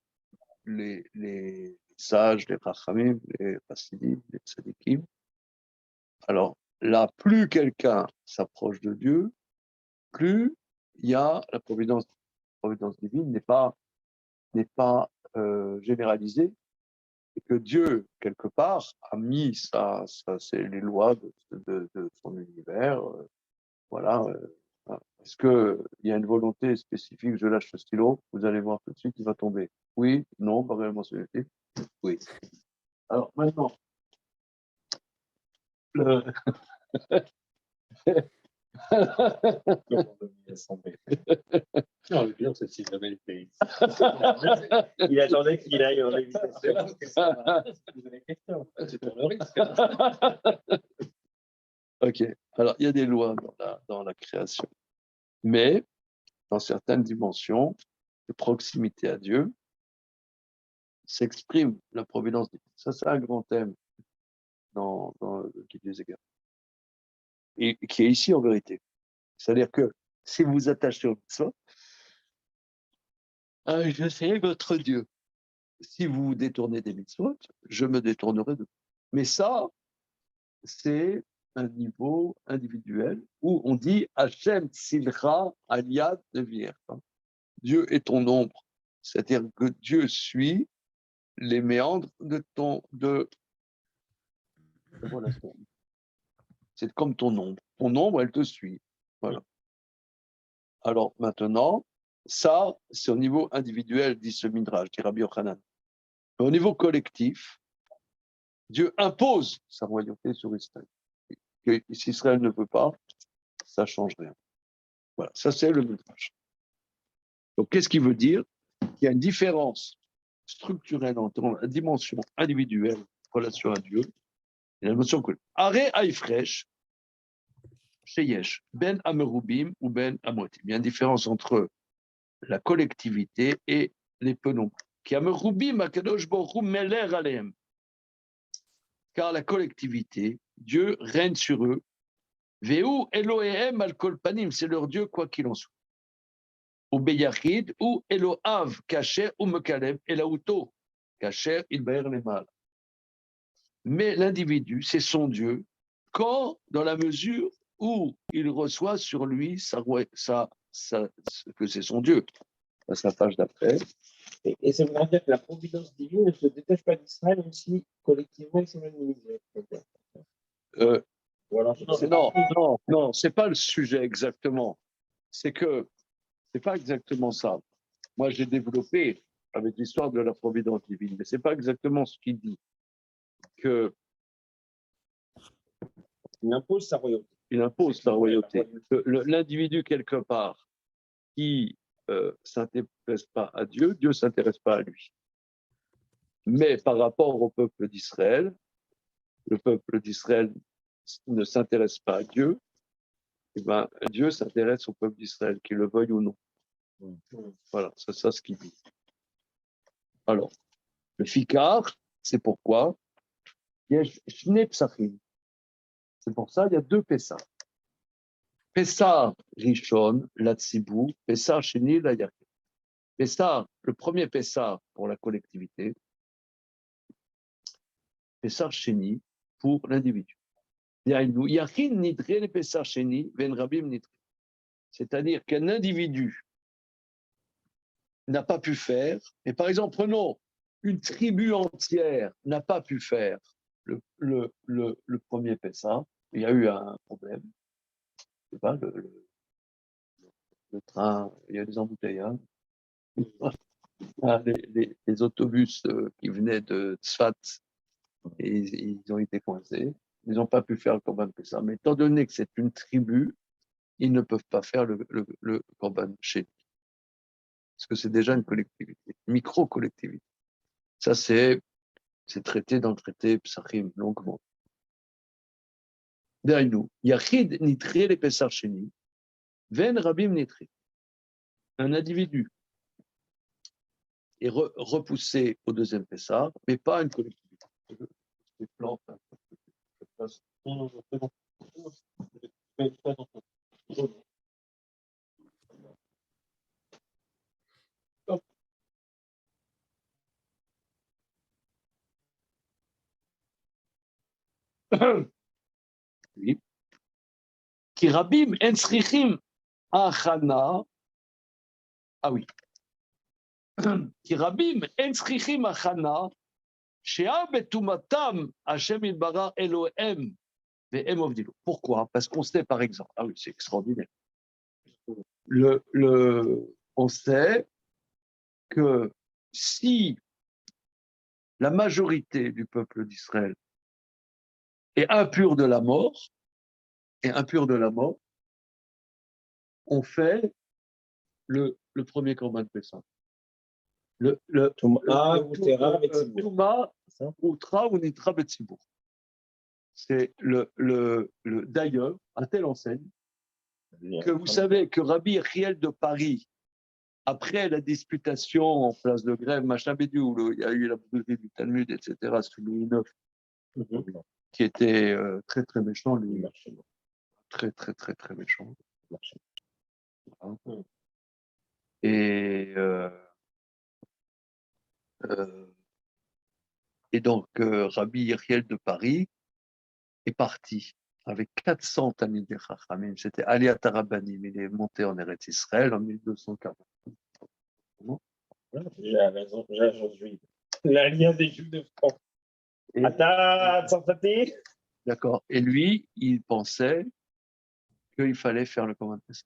les sages, les rachamim, les chassidim, les tzadikim, alors là, plus quelqu'un s'approche de Dieu, plus il y a la providence divine n'est pas généralisée, et que Dieu, quelque part, a mis c'est les lois de son univers. Voilà. Est-ce qu'il y a une volonté spécifique? Je lâche le stylo, vous allez voir tout de suite, il va tomber. Oui, non, pas réellement scientifique. Oui. Alors maintenant, le... Non, le pire, c'est s'il avait le pays. Il attendait qu'il aille en lévitation. Vous avez question. C'est pour le risque. Ok. Alors, il y a des lois dans la création. Mais, dans certaines dimensions de proximité à Dieu, s'exprime la providence divine. Ça, c'est un grand thème dans le Guide des égards. Et qui est ici en vérité. C'est-à-dire que si vous vous attachez au mitzvot, je serai votre Dieu. Si vous vous détournez des mitzvot, je me détournerai de vous. Mais ça, c'est un niveau individuel où on dit Hachem Silcha Aliad Devir. Dieu est ton ombre. C'est-à-dire que Dieu suit les méandres de relation. C'est comme ton ombre. Ton ombre, elle te suit. Voilà. Alors maintenant, ça, c'est au niveau individuel, dit ce Midrash, dit Rabbi Yochanan. Mais au niveau collectif, Dieu impose sa royauté sur Israël. Et si Israël ne veut pas, ça ne change rien. Voilà, ça c'est le Midrash. Donc qu'est-ce qui veut dire? Qu'il y a une différence structurelle entre la dimension individuelle, relation à Dieu, et la dimension collective. Aré Aïfresh, Sheyesh, Ben Amerubim ou Ben Amotim. Il y a une différence entre la collectivité et les peu nombreux. Qui Amerubim, Akadosh Baruch Hu Meler Aleem. Car la collectivité, Dieu règne sur eux. Veu Elohehem al kol panim, c'est leur Dieu quoi qu'il en soit. Ou Beyachid, ou Eloav, Kacher, ou Mekalem, Elauto, Kacher, Ilbaer Lemal. Mais l'individu, c'est son Dieu, quand, dans la mesure où il reçoit sur lui que c'est son Dieu. Ça, la page d'après. Et ça voudrait dire que la providence divine ne se détache pas d'Israël, même si collectivement ils sont minimisés. Non, c'est pas le sujet exactement. C'est que c'est pas exactement ça. Moi, j'ai développé avec l'histoire de la providence divine. Mais ce n'est pas exactement ce qu'il dit. Il impose sa royauté. Il impose sa royauté. L'individu, quelque part, qui ne s'intéresse pas à Dieu, Dieu ne s'intéresse pas à lui. Mais par rapport au peuple d'Israël, le peuple d'Israël ne s'intéresse pas à Dieu, et ben, Dieu s'intéresse au peuple d'Israël, qu'il le veuille ou non. Voilà, c'est ça ce qu'il dit. Alors, le Fikar, c'est pourquoi il y a Shnei Psachim. C'est pour ça qu'il y a 2 Pessah. Pessah Rishon, la Tzibou, Pessah Sheni, la Yakin. Pessah, le premier Pessah pour la collectivité, Pessah Sheni pour l'individu. C'est-à-dire qu'un individu n'a pas pu faire, et par exemple, prenons une tribu entière n'a pas pu faire le premier Pessah, il y a eu un problème, je sais pas, le train, il y a des embouteillages, les autobus qui venaient de Tzfat, ils ont été coincés, ils n'ont pas pu faire le Korban Pessah, mais étant donné que c'est une tribu, ils ne peuvent pas faire le Korban Sheni. Parce que c'est déjà une collectivité, une micro-collectivité. Ça, c'est traité dans le traité Psachim, longuement. D'ailleurs, Yachid nitre les Pessar Sheni, Ven Rabim nitre. Un individu est repoussé au deuxième Pessar, mais pas une collectivité. Les plantes, oui. Qui Rabim ensrichim achana. Ah oui. Qui Rabim ensrichim achana. Shea betumatam Hashem ilbara Elohem ve'em ovdilo. Pourquoi? Parce qu'on sait par exemple. Ah oui, c'est extraordinaire. On sait que si la majorité du peuple d'Israël est impure de la mort, on fait le premier Korban Pessah. Touma, Outera, Betsibour. Touma, Outra ou Nitra Betsibour. C'est d'ailleurs, à telle enseigne, que vous savez que Rabbi Yechiel de Paris, après la disputation en place de Grève, machin bédu, où il y a eu la brûlerie du Talmud, etc., sous Louis IX, qui était très très méchant, lui, très très très très méchant. Et donc, Rabbi Yechiel de Paris est parti avec 400 Talmidei Chachamim. C'était Aliyat HaRabbanim. Il est monté en Eretz Israël en 1240. J'en suis. L'allié des Juifs de France. D'accord. Et lui, il pensait qu'il fallait faire le Korban Pessah.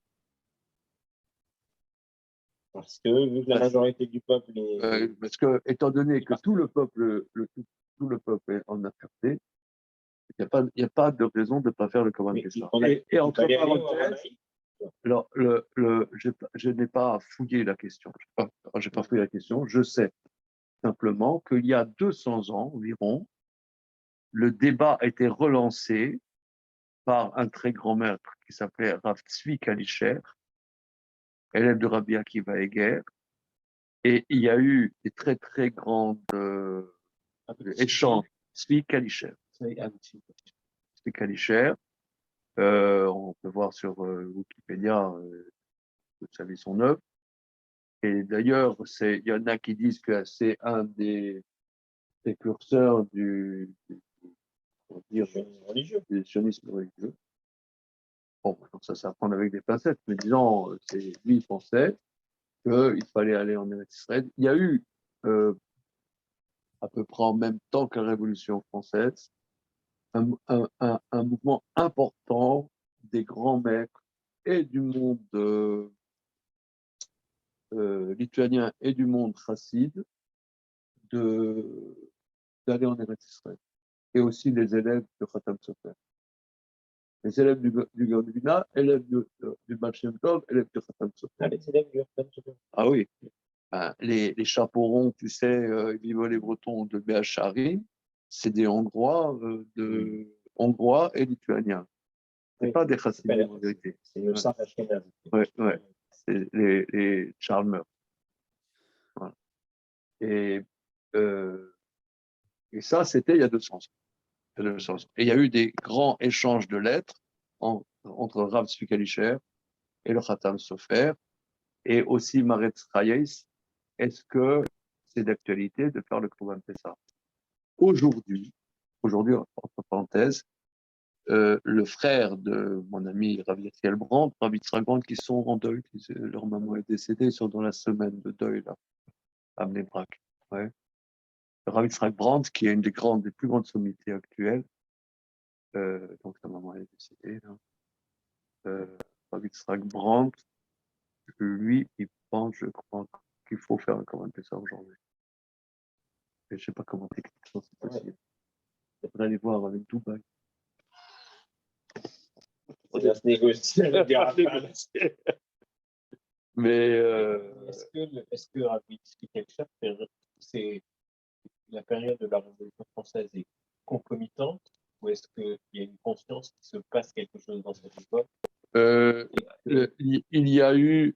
Parce que vu que la majorité du peuple est... parce que, étant donné que tout le peuple est en impureté, il n'y a pas de raison de ne pas faire le Korban Pessah. Et entre parenthèses, alors, je n'ai pas fouillé la question. Je n'ai pas fouillé la question. Je sais simplement qu'il y a 200 ans environ, le débat a été relancé par un très grand maître qui s'appelait Rav Tzvi Kalisher, élève de Rabbi Akiva Eger, et il y a eu des très très grands échanges. Tzvi Kalisher. Tzvi Kalisher. On peut voir sur Wikipédia sa vie, son œuvre. Et d'ailleurs, il y en a qui disent que c'est un des précurseurs du sionisme religieux. Bon, donc ça à prendre avec des pincettes, mais disons, lui, il pensait qu'il fallait aller en Eretz Israël. Il y a eu, à peu près en même temps que la Révolution française, un mouvement important des grands maîtres et du monde lituaniens et du monde chassid d'aller en Eretz Israël. Et aussi les élèves de Khatam Sofer. Les élèves du Gaon de Vilna, élèves du Baal Shem Tov, élèves de Khatam Sofer. Ah, les élèves du Khatam Sofer. Ah oui. Ben, les chapeaux ronds, tu sais, vivent les Bretons de Béachari, c'est des Hongrois, Hongrois et Lituaniens. Ce n'est pas des chassidim en vérité. C'est le Sartre Ashkenaz. Oui, c'est les Chalmers. Voilà. Et ça, c'était il y a 200 ans. Et il y a eu des grands échanges de lettres entre Rav Tzvika Licher et le Khatam Sofer, et aussi Maretz Chayes. Est-ce que c'est d'actualité de faire le Korban Pessah? Aujourd'hui, entre parenthèses, le frère de mon ami Rav Yitziel Brandt, Rav Yitzhak Brandt, qui sont en deuil, leur maman est décédée, ils sont dans la semaine de deuil là, à Bnei Brak. Ouais. Rav Yitzhak Brandt, qui est une des plus grandes sommités actuelles, donc sa maman est décédée. Rav Yitzhak Brandt, lui, il pense, je crois, qu'il faut faire un Korban Pessah aujourd'hui. Je ne sais pas comment techniquement c'est possible. Il faudrait aller voir avec Dubaï. On va se négocier avec des Mais est-ce que Ravi Tzvika, c'est la période de la Révolution française est concomitante, ou est-ce qu'il y a une conscience qu'il se passe quelque chose dans cette époque? il y a eu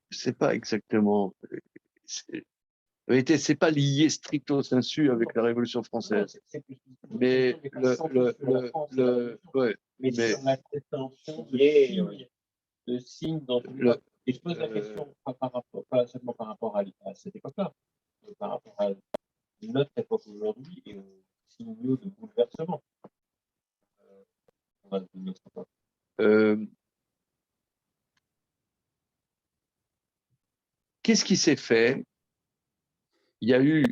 je ne sais pas exactement. En réalité, ce n'est pas lié stricto sensu avec la Révolution française. Mais mais sur l'acceptation de signes dans tout le monde. Et je pose la question pas seulement par rapport à cette époque-là, mais par rapport à notre époque aujourd'hui et aux signaux de bouleversement. De notre époque. Qu'est-ce qui s'est fait? Il y a eu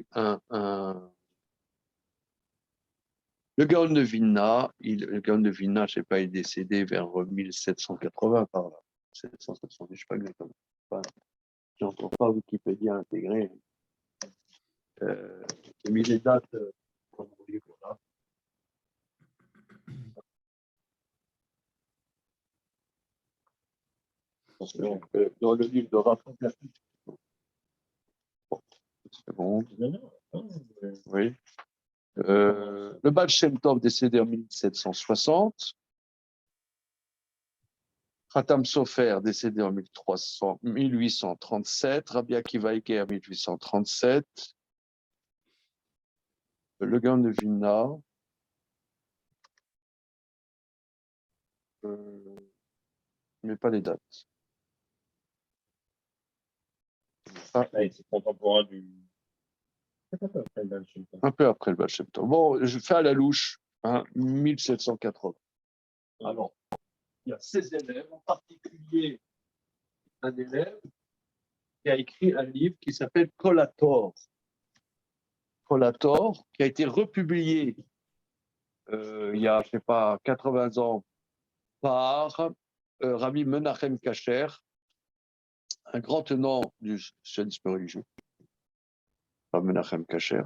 le Gaon de Vilna, le Gaon de Vilna, je ne sais pas, il est décédé vers 1780 par là. 1770, je ne sais pas exactement. Je n'entends pas Wikipédia intégré. J'ai mis les dates dans mon livre là. Dans le livre de Raphaël Platou. C'est bon. Oui. Le Baal Shem Tov décédé en 1760. Khatam Sofer décédé en 1837. Rabbi Akiva Eiger en 1837. Le Gaon de Vilna. Mais pas les dates. C'est contemporain du. Un peu après le Baal Shem Tov. Bon, je fais à la louche, 1780. Alors, il y a 16 élèves, en particulier un élève qui a écrit un livre qui s'appelle Collator. Collator, qui a été republié il y a, je ne sais pas, 80 ans par Rabbi Menachem Kacher, un grand tenant du sionisme religieux, Rabbi Menachem Kacher.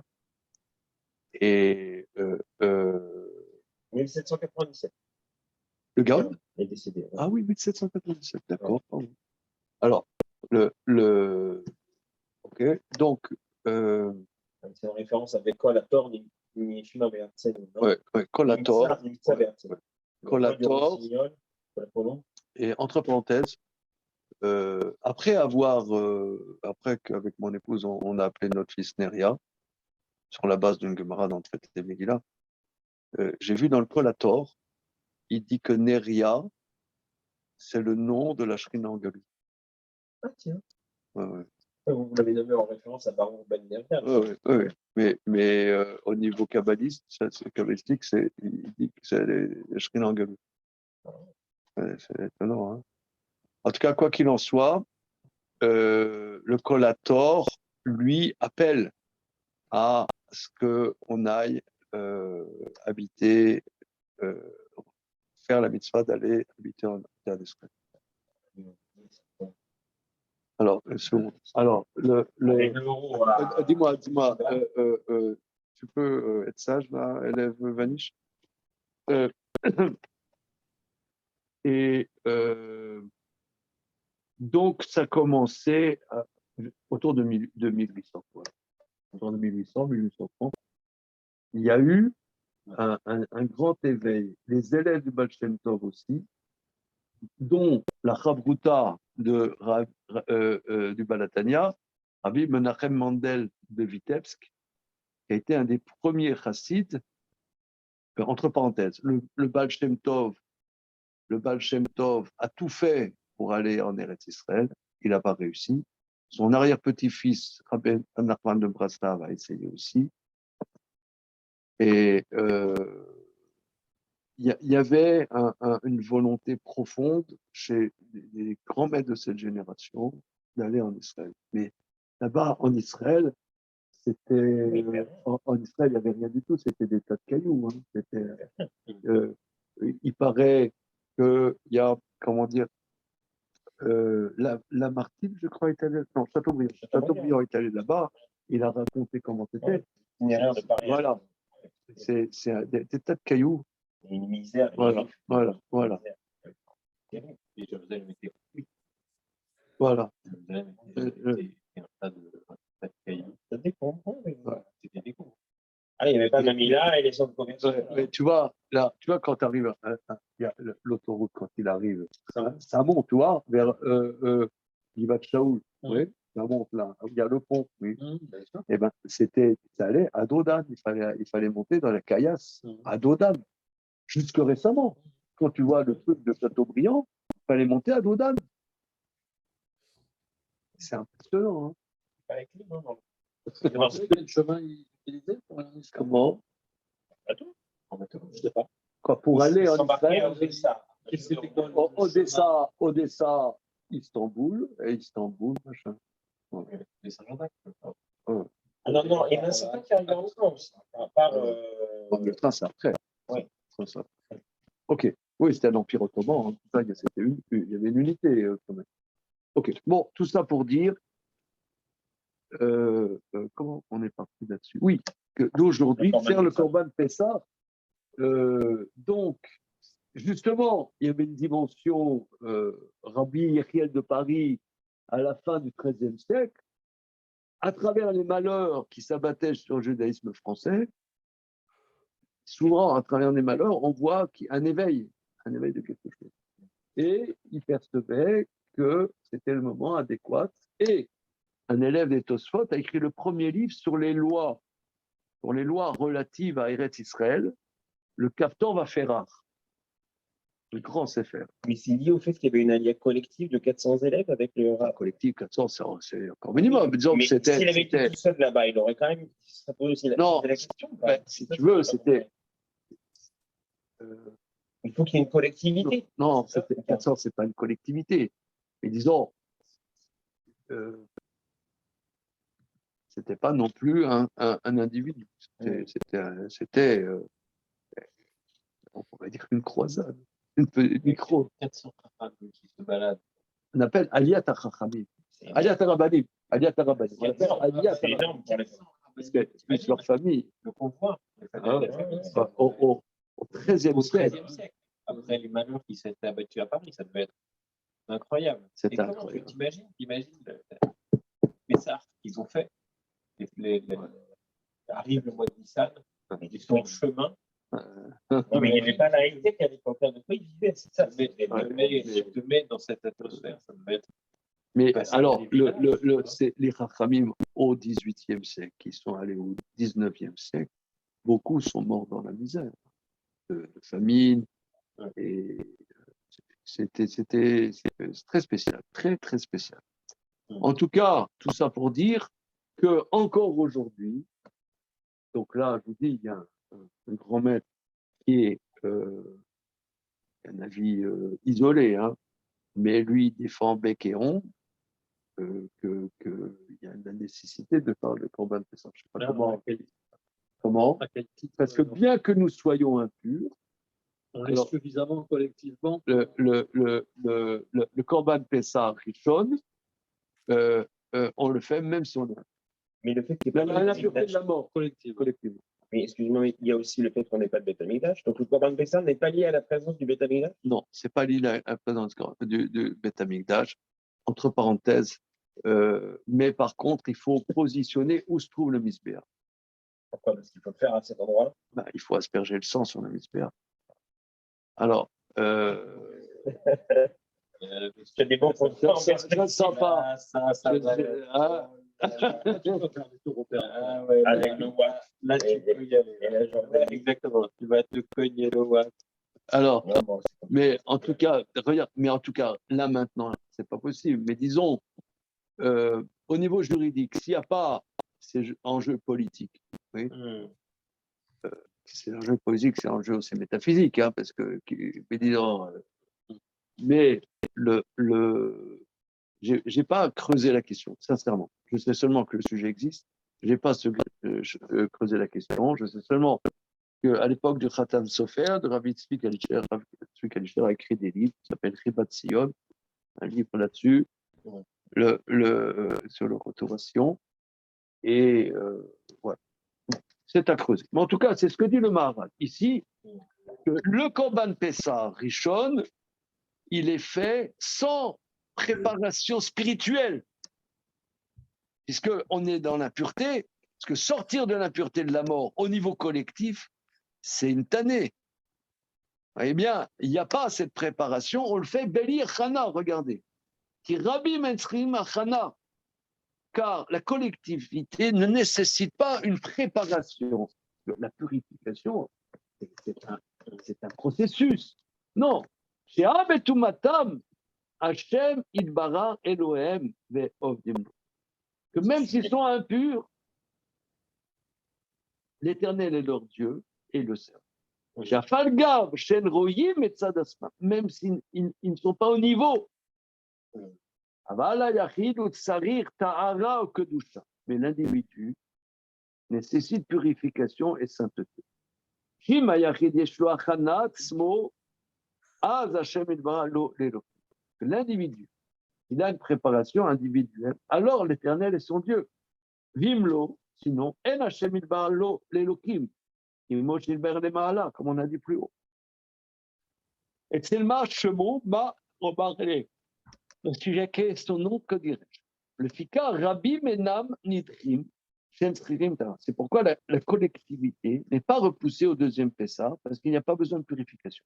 Et 1797. le Gaon est décédé. Ouais. Ah oui, 1797, d'accord. Ouais. Alors, ok, donc. C'est en référence avec Collator, Nishima Beatsen. Oui, Collator. Collator. Et entre parenthèses, après qu'avec mon épouse, on a appelé notre fils Neria, sur la base d'une Gemara dans le traité de Megillah, j'ai vu dans le Collator, il dit que Neria, c'est le nom de la Shrina en Galou. Ah tiens. Ouais. Vous l'avez nommé en référence à Baron Ben Neria. Oui. Mais au niveau kabbaliste, kabbalistique, il dit que c'est la Shrina en Galou. C'est étonnant. Hein. En tout cas, quoi qu'il en soit, le Collator, lui, appelle à ce qu'on aille habiter, faire la mitzvah d'aller habiter en terre d'Israël. Alors, dis-moi, tu peux être sage, là, élève Vanish. Et donc, ça commençait autour de 1800. Voilà. Autour de 1830. Il y a eu un grand éveil. Les élèves du Baal Shem Tov aussi, dont la Chavruta du Balatania, Rabbi Menachem Mendel de Vitebsk, qui a été un des premiers chassides, entre parenthèses, le Baal Shem Tov a tout fait pour aller en Eretz Israël, il n'a pas réussi. Son arrière-petit-fils, Rabbi Nachman de Braslav, a essayé aussi. Et il y avait une volonté profonde chez les grands maîtres de cette génération d'aller en Israël. Mais là-bas, en Israël, en Israël, il n'y avait rien du tout, c'était des tas de cailloux. Il paraît qu'il y a, comment dire, Lamartine, je crois, est allé, non, Chateaubriand est allé là-bas, il a raconté comment c'était. Une erreur de Paris. Voilà, c'est des tas de cailloux. Une misère. Voilà. Voilà. Ça dépend. C'était des cons. Ah, il n'y avait pas Mamila et les centres commerciaux. Mais tu vois, là, quand tu arrives, il y a l'autoroute, quand il arrive, ça monte, tu vois, vers Givat Shaoul. Oui, ça monte là. Il y a le pont, oui. Et ben, ça allait à Dodan. Il fallait monter dans la caillasse à Dodan. Jusque récemment, quand tu vois le truc de Chateaubriand, il fallait monter à Dodan. C'est impressionnant. Avec lui, non. Quel chemin il utilisait pour aller en Israël? Comment? En bateau, je ne sais pas. Quoi, pour aller en Israël, Odessa, Istanbul, et Istanbul, machin. Les Saint-Jean-Jacques. Ah non, et bien c'est pas qui arrive en France. À part. Le train, c'est après. Oui. Ok. Oui, c'était l'Empire ottoman. Hein. Il y avait une unité quand même. Ok. Bon, tout ça pour dire. Comment on est parti là-dessus? Oui, d'aujourd'hui, faire le Corban Pessah. Donc, justement, il y avait une dimension Rabbi Yechiel de Paris à la fin du XIIIe siècle, à travers les malheurs qui s'abattaient sur le judaïsme français. Souvent, à travers les malheurs, on voit un éveil de quelque chose. Et il percevait que c'était le moment adéquat. Et un élève des Tosfot a écrit le premier livre sur les lois relatives à Eretz Israël, le Kaftor Vaferach, le grand Sefer. Mais c'est lié au fait qu'il y avait une alliée collective de 400 élèves avec le rap. Collectif, 400, c'est encore minimum. Disons mais que s'il avait été tout seul là-bas, il aurait quand même. Ça pose aussi la question. Si tu veux, c'était. Il faut qu'il y ait une collectivité. Non, 400, ce n'est pas une collectivité. Mais disons, c'était pas non plus un individu. C'était on pourrait dire une croisade, une micro. 400 Chachamim qui se baladent. On appelle Aliyat HaChachamim. Aliyat HaRabbanim. Aliyat HaRabbanim. On appelle Aliyat HaRabbanim. Parce que c'est leur famille. Le convoi. Au XIIIe siècle. Après les malheurs qui s'étaient abattus à Paris, ça devait être incroyable. C'est incroyable. T'imagines les SARF qu'ils ont fait. Arrive le mois de Nissan, ils sont en chemin. Non, mais il n'y avait pas la réalité qu'à l'époque. De quoi ils vivaient, c'est ça. te mets dans cette atmosphère, ça devait être. Mais alors, c'est les Chachamim au XVIIIe siècle qui sont allés au XIXe siècle, beaucoup sont morts dans la misère, de famine, et c'était très spécial, très très spécial. En tout cas, tout ça pour dire que encore aujourd'hui, donc là, je vous dis, il y a un grand maître qui est un avis isolé, hein, mais lui défend bec et ongle qu'il y a la nécessité de faire le Corban Pessah. Je ne sais pas comment. Comment? À quel titre? Parce que bien que nous soyons impurs, On l'est suffisamment collectivement. Le Corban Pessah Rishon, on le fait même si on est. Mais le fait qu'il n'y ait pas l'impureté de la mort collectivement. Mais excuse-moi, mais il y a aussi le fait qu'on n'ait pas de Beth Amikdash. Donc le Corban Pessah n'est pas lié à la présence du Beth Amikdash? Non, c'est pas lié à la présence du Beth Amikdash, entre parenthèses. Mais par contre, il faut positionner où se trouve le Misbéa. Pourquoi? Parce qu'il faut le faire à cet endroit-là. Ben, il faut asperger le sang sur le Misbéa. Alors, tu as des bons points. Ça ne sent pas. Avec le watt. Là, tu peux y aller. Exactement. Tu vas te cogner le watt. Alors, mais en tout cas, regarde, là maintenant, c'est pas possible. Mais disons, au niveau juridique, s'il n'y a pas ces enjeux politiques, oui, c'est un jeu politique, c'est un jeu aussi métaphysique, hein, parce que, mais disons, mais j'ai pas creusé la question, sincèrement. Je sais seulement que le sujet existe. J'ai pas creusé la question. Je sais seulement qu'à l'époque du Khatan Sofer, de Rabbi Tzvi Kalisher, Rabbi Tzvi Kalisher a écrit des livres qui s'appellent Ribat Sion, un livre là-dessus, sur le retour à Sion. Et voilà. C'est à creuser. Mais en tout cas, c'est ce que dit le Maharal. Ici, le Korban Pessah Rishon, il est fait sans préparation spirituelle. Puisqu'on est dans l'impureté, parce que sortir de l'impureté de la mort au niveau collectif, c'est une tannée. Eh bien, il n'y a pas cette préparation, on le fait Belir Chana, regardez. Qui Rabbi Metzrim Chana, car la collectivité ne nécessite pas une préparation. La purification, c'est un processus. Non. Chez Abetumatam, Hashem Idbara Elohim Ve'ovdim. Que même s'ils sont impurs, l'Éternel est leur Dieu et le servent. Même s'ils ne sont pas au niveau. Mais l'individu nécessite purification et sainteté. L'individu, il a une préparation individuelle, alors l'Éternel est son Dieu. Vimlo, sinon, en Hashem idbar lo l'Elokim, comme on a dit plus haut. Et c'est le Shemo ma rebarré. Si j'ai son nom, que dirais-je? Le Fika Rabbi Menam Nidrim. C'est pourquoi la collectivité n'est pas repoussée au deuxième Pessah, parce qu'il n'y a pas besoin de purification.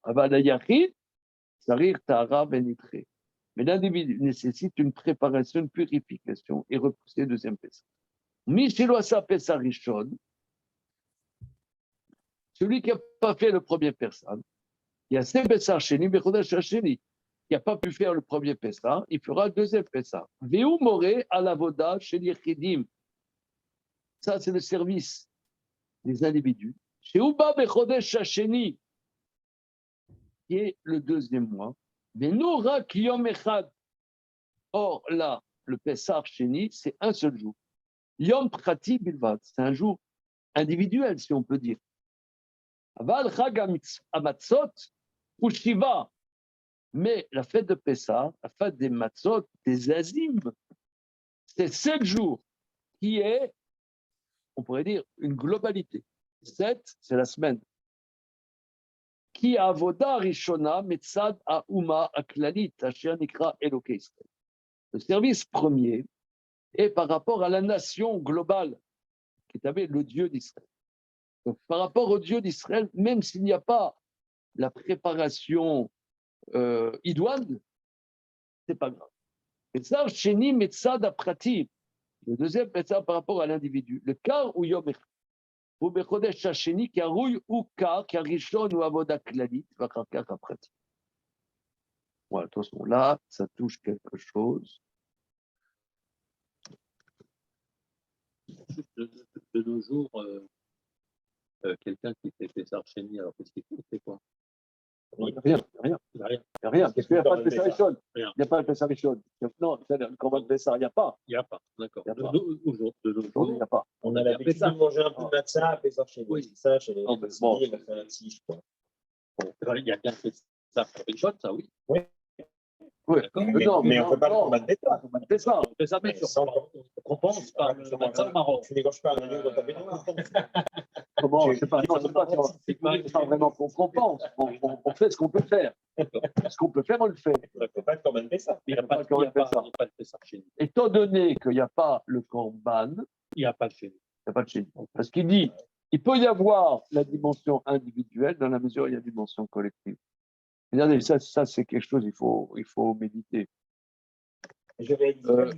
Mais l'individu nécessite une préparation, une purification et repousser au deuxième Pessah. Mishiloasa Pessah Rishon, celui qui n'a pas fait le premier Pessah, il y a cinq Pessah Sheni, Bechodesh Hasheni, qui n'a pas pu faire le premier Pessah, il fera le deuxième Pessah. Veu Moré à la Voda chez Yechidim. Ça, c'est le service des individus. Chez Uba Bechodesh Hasheni, qui est le deuxième mois. Benura Kiyom Echad. Or, là, le Pessah Sheni, c'est un seul jour. Yom Prati Bilvat, c'est un jour individuel, si on peut dire. Aval Chag Amatzot ou Shiva. Mais la fête de Pessah, la fête des Matzot, des Azim, c'est 7 jours, qui est, on pourrait dire, une globalité. 7, c'est la semaine. Qui avoda rishona metzad auma aklalit asher nikra Elokei Israël. Le service premier est par rapport à la nation globale, qui est le Dieu d'Israël. Donc, par rapport au Dieu d'Israël, même s'il n'y a pas la préparation idoine, c'est pas grave. Petzah Sheni Metzad Aprati, le deuxième Petzah par rapport à l'individu. Le Kar ou Yom Echad. Ou Bechodesh Hasheni, qui a rouille ou Kar, qui a Rishon ou Avoda Klalit, Vakar Kar Aprati. Voilà, attention, là, ça touche quelque chose. De nos jours, quelqu'un qui fait Pessah Sheni, alors qu'est-ce qu'il fait? C'est quoi? Il n'y a rien. Qu'est-ce qu'il n'y a pas de Pessah Rishon? Il n'y a pas de Pessah Rishon. Non, c'est-à-dire le corban de Pessah, il n'y a pas. Il n'y a pas, d'accord. Aujourd'hui, il n'y a pas. On a l'habitude de manger un peu de matzah à Pessah chez nous. C'est ça, chez les bon. il a fait un tige, quoi. Il y a bien fait ça pour Rishon, ça, oui. Oui, Mais on ne peut pas le corban de Pessah. On fait ça. On fait ça, mais on compense par le matzah au Maroc. Tu n'égorges pas un agneau dans ta baignoire. Comment? C'est pas vraiment qu'on compense. On fait ce qu'on peut faire. Ce qu'on peut faire, on le fait. On ne peut pas le corban de Pessah. Il n'y a pas de Pessah chez nous. Étant donné qu'il n'y a pas le corban, Il n'y a pas de chez nous. il n'y a pas de chez nous. Parce qu'il dit, il peut y avoir la dimension individuelle dans la mesure où il y a la dimension collective. Regardez, ça c'est quelque chose, il faut méditer. Je réalise que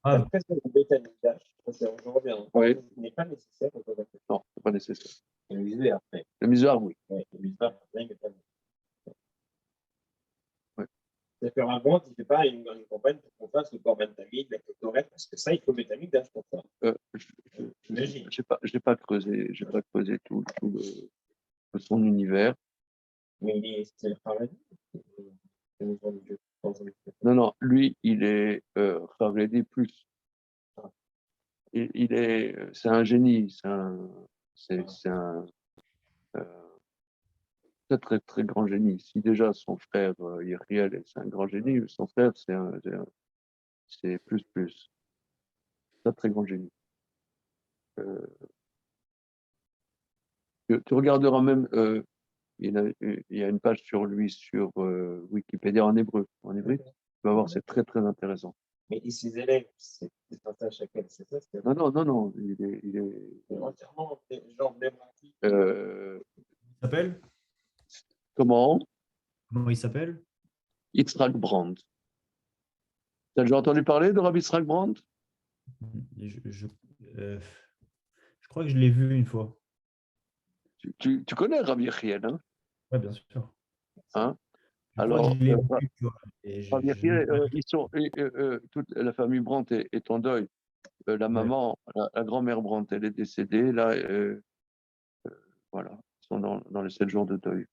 après le bétanidage, je reviens, n'est pas nécessaire au corban de Pessah. Non, ce n'est pas nécessaire. Et le misère après. Le misère, oui. Oui, le misère après, mais pas nécessaire. Oui. C'est-à-dire qu'un bon, tu ne fais pas une campagne pour qu'on fasse le corban tamid, la kétorette, parce que ça, il faut le bétanidage pour ça. J'imagine. Je n'ai pas creusé tout son univers. Mais c'est le paradis. Non, lui, il est Haredi plus. C'est un génie, c'est un très, très, très grand génie. Si déjà son frère Yeriel, c'est un grand génie, son frère, c'est plus. C'est un très grand génie. Tu regarderas même, il y a une page sur lui sur Wikipédia en hébreu. En hébreu, tu vas voir, c'est très, très intéressant. Mais ses élèves, c'est un chacun, c'est ça? Non, il est entièrement genre démenti. Il s'appelle? Comment Comment il s'appelle? Yitzhak Brand. Tu as déjà entendu parler de Rabbi Yitzhak Brand? Je crois que je l'ai vu une fois. Tu connais Rabbi Yechiel, hein? Oui, bien sûr. Hein? Alors, Rabbi Yechiel, toute la famille Brandt est en deuil. La maman, la grand-mère Brandt, elle est décédée. Là, voilà, ils sont dans les 7 jours de deuil.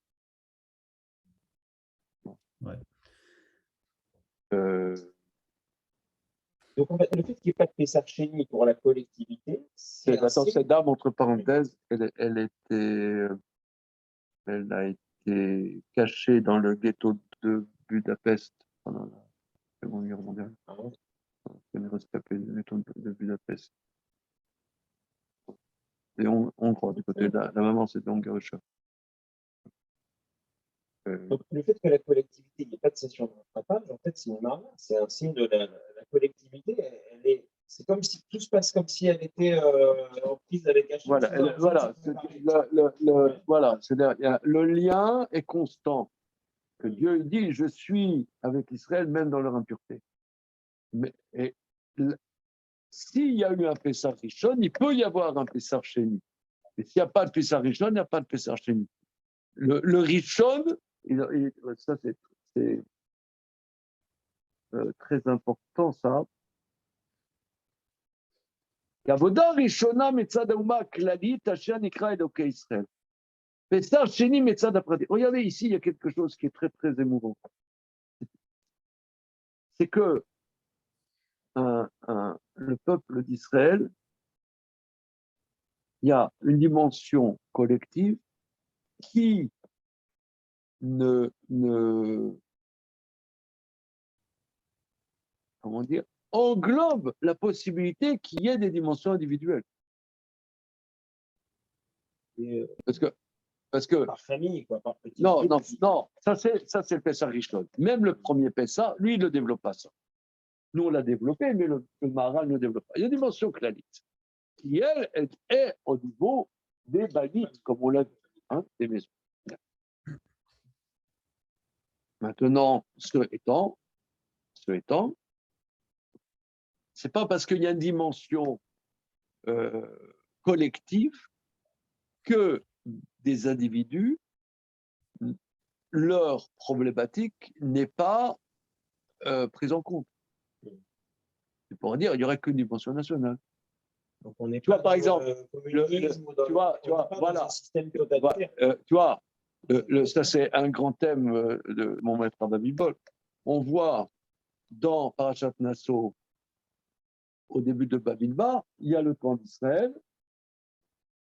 Ouais. Donc, en fait, le fait qu'il n'y ait pas de Pessah Chéni pour la collectivité, c'est. Attends, cette dame, entre parenthèses, elle a été cachée dans le ghetto de Budapest pendant la Seconde Guerre mondiale. Elle est rescapée du ghetto de Budapest. Et on croit du côté de la maman, c'est Dongerusha. Donc, le fait que la collectivité, il n'y ait pas de session de rattrapage, en fait, c'est une marque, c'est un signe de la collectivité. C'est comme si tout se passe comme si elle était en prise avec Hachem. Voilà, c'est-à-dire le lien est constant. Que Dieu dit, je suis avec Israël même dans leur impureté. S'il y a eu un Pessah Rishon, il peut y avoir un Pessah Sheni. Et s'il n'y a pas de Pessah Rishon, il n'y a pas de Pessah Sheni. Le Rishon, ça c'est très important, ça. Avoda Rishona Metzad Hauma Klalit Asher Nikra Elokei Israël. Pessah Sheni Metzad Aprati. Regardez ici, il y a quelque chose qui est très très émouvant. C'est que le peuple d'Israël, il y a une dimension collective qui comment dire, englobe la possibilité qu'il y ait des dimensions individuelles. Parce que par famille, quoi, par petit. Non, ça c'est le Pessah Rishon. Même le premier Pessah, lui, il ne développe pas ça. Nous, on l'a développé, mais le Maharal ne développe pas. Il y a une dimension clanite qui, elle est au niveau des balites, comme on l'a dit, hein, des maisons. Maintenant, ce étant, c'est pas parce qu'il y a une dimension collective que des individus, leur problématique n'est pas prise en compte. Tu pourrais dire, il n'y aurait qu'une dimension nationale. Donc on est tu vois, par exemple, voilà, système totalitaire. Tu vois, Ça, c'est un grand thème de mon maître Ababibol. On voit dans Parashat Nassau, au début de Bamidbar, il y a le camp d'Israël.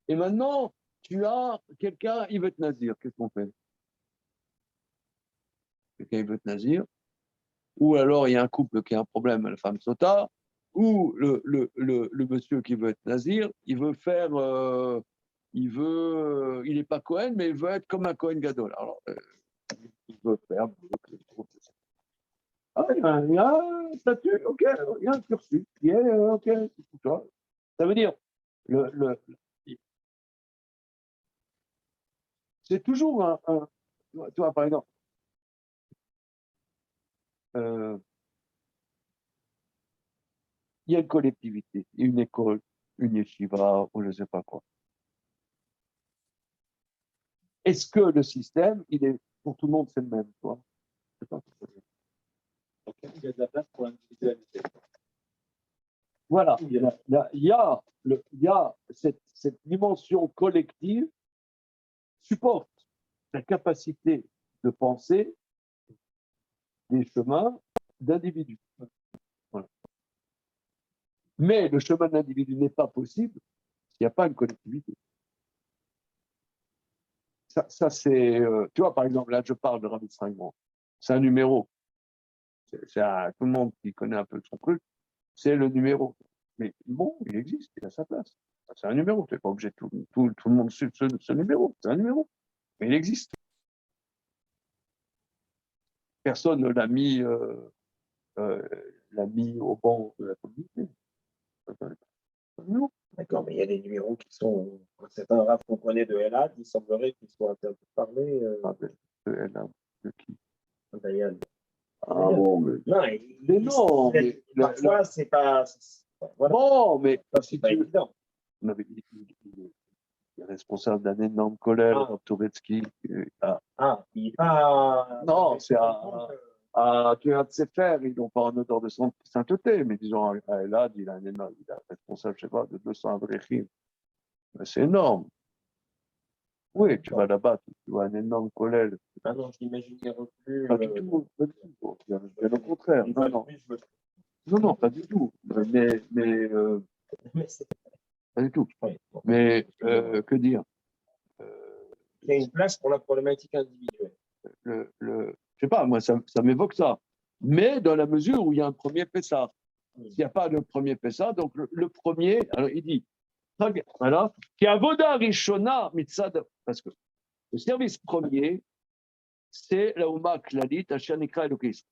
Et maintenant, tu as quelqu'un, il veut être nazir. Qu'est-ce qu'on fait? Quelqu'un, il veut être nazir. Ou alors, il y a un couple qui a un problème, la femme sauta. Ou le monsieur qui veut être nazir, il veut faire. Il n'est pas Cohen, mais il veut être comme un Cohen Gadol. Alors, il veut faire. Ah, il y a un statut, ok, il y a un cursus qui est, ok, c'est tout ça. Ça veut dire, c'est toujours tu vois, par exemple, il y a une collectivité, une école, une yeshiva, ou je ne sais pas quoi. Est-ce que le système, il est, pour tout le monde, c'est le même, toi? Je sais pas. Il y a de la place pour l'individualité. Voilà, il y a cette dimension collective supporte la capacité de penser des chemins d'individus. Voilà. Mais le chemin de l'individu n'est pas possible s'il n'y a pas une collectivité. Ça c'est, tu vois, par exemple, là, je parle de Rabbi Strangman. C'est un numéro. Tout le monde qui connaît un peu son truc, c'est le numéro. Mais bon, il existe, il a sa place. C'est un numéro. Tu n'es pas obligé de tout le monde suivre ce numéro. C'est un numéro. Mais il existe. Personne ne l'a mis au banc de la communauté. Non. D'accord, mais il y a des numéros qui sont. C'est un rap qu'on connaît de Elad, il semblerait qu'ils soient interdits de parler. De Elad, de qui? Dayan. Ah bon, mais. Non, mais parfois, c'est pas. Voilà. Bon, mais. C'est pas évident. Non, mais il est responsable d'un énorme collège, Toretsky. Il n'est pas. Non, c'est à Tuat Sefer, ils n'ont pas un odeur de sainteté, mais disons, à Elad, il a responsable, je ne sais pas, de 200 avrechim. C'est énorme. Oui, tu vas là-bas, tu vois un énorme collège. Ah non, je l'imaginais plus. Pas du tout, pas du tout. Bien au contraire. Non, pas du tout. Mais pas du tout. Mais que dire? Il y a une place pour la problématique individuelle. Je sais pas, moi, ça m'évoque ça. Mais dans la mesure où il y a un premier Pessah. S'il n'y a pas de premier Pessah, donc le premier, alors il dit, voilà, qui a Voda Rishona Mitzad, parce que le service premier, c'est la Ouma Klalit, Asher Nikra Elokis.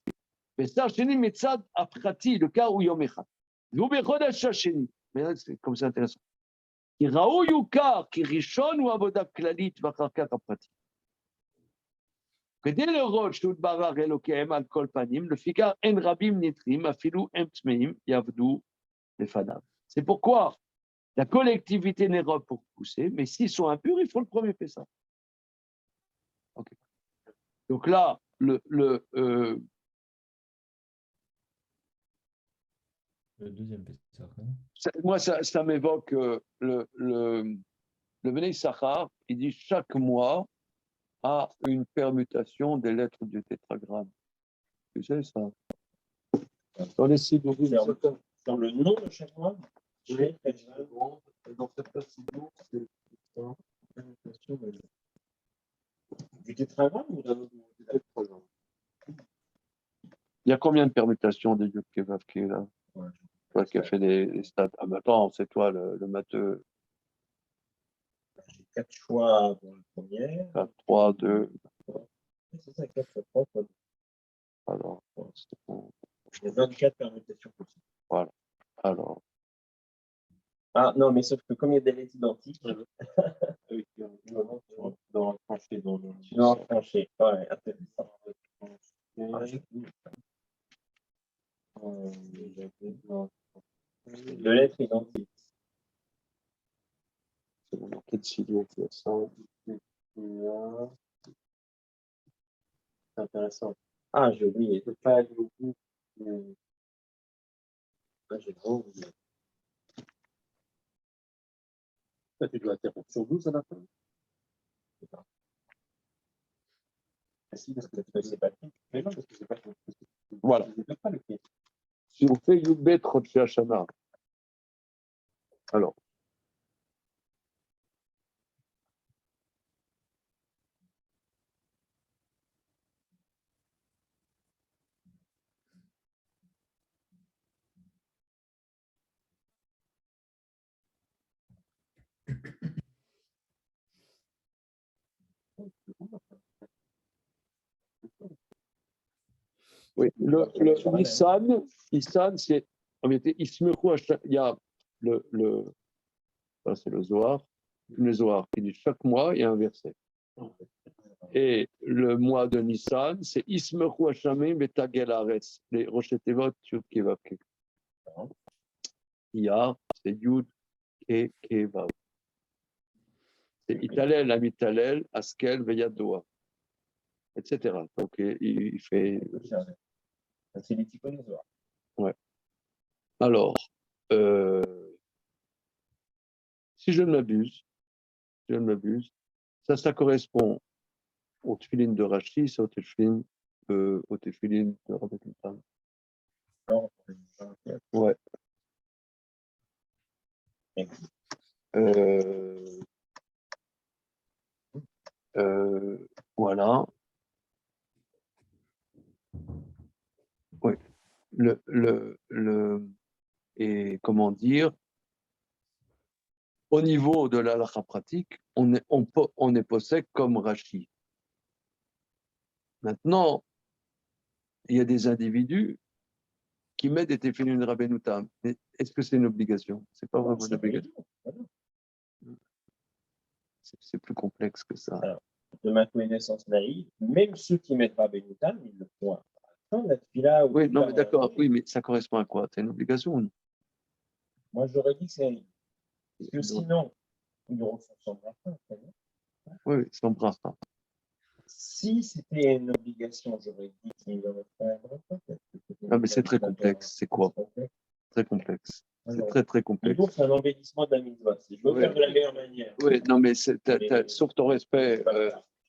Pessah Sheni Mitzad Aprati, le cas où Yom Echad. V'ubechodesh Sheni. Mais c'est comme c'est intéressant. Qui Raou Yukar, qui Rishon ou Avoda Klalit, Vacharkat Aprati. כדי לראות שטות ברר אלוקיהם על כל פנים, לפיכך אין רבים נתרים, אפילו הם טמאים, יעבדו לפניו. C'est pourquoi la collectivité n'est pas pour pousser, mais s'ils sont impurs, il faut le premier Pessah. Okay. Donc là, le deuxième Pessah. Moi, ça m'évoque le Bnei Issachar, il dit chaque mois a une permutation des lettres du tétragramme. Tu sais ça? Dans les signaux, dans le nom de chaque mois, dans certains signaux, c'est une permutation du tétragramme ou d'un autre tétragramme. Il y a combien de permutations de Yud Kevav qui est là? Toi qui as fait les stats. Ah, mais attends, c'est toi le matheux. J'ai 4 choix pour le premier. 4, 3, 2. C'est ça, 4 fois 3. Alors, c'est bon. J'ai 24 permutations possibles. Voilà. Alors. Ah non, mais sauf que comme il y a des lettres identiques, dans la tranchée. dans la tranchée. Ouais, intéressant. De lettres identiques. C'est bon, dans quel signaux il y a ça? C'est intéressant. Ah, j'ai oublié. Je ne peux pas aller au bout. J'ai vraiment oublié. Tu dois interrompre sur 12 à la fin. Si, parce que c'est pas tout. Mais non, parce que c'est pas tout. Voilà. C'est pas le pied. Si on fait Yubet Rosh Hashanah, alors, oui, le Nissan, c'est, en réalité, il y a ça c'est le Zohar, qui dit chaque mois, il y a un verset. Et le mois de Nissan, c'est Ismechu Hashamim Betagel Aretz, les Roshetevot Yud Kevav. Iyar, c'est Yud Kevav. C'est Italel, Amitalel, Askel, Veyadoa, etc. Donc, il fait. C'est les typologies. Ouais. Alors, si je ne m'abuse, ça correspond au tefilin de Rashi, c'est au tefilin de Rabbi Nathan. Ouais. Voilà. Oui. Et comment dire, au niveau de la halakha pratique, on est possède comme Rashi. Maintenant, il y a des individus qui mettent des tefilin de Rabbeinu Tam. Est-ce que c'est une obligation? C'est pas vraiment une obligation. C'est plus complexe que ça. Alors, de ma connaissance naïve, même ceux qui mettent Rabbeinu Tam, ils le font à la fin de la tefila. Oui, non, mais d'accord. Oui, mais ça correspond à quoi? C'est une obligation ou non? Moi, j'aurais dit que c'est. Parce que sinon, ils le refont sans bracha. Oui, sans bracha. Si c'était une obligation, j'aurais dit qu'il le referait un bracha. Non, mais c'est très complexe. C'est quoi? Très complexe. C'est très, très complexe. C'est un embellissement de la mitzvah. Si je veux faire de la meilleure manière. Oui, non, mais sauf ton respect.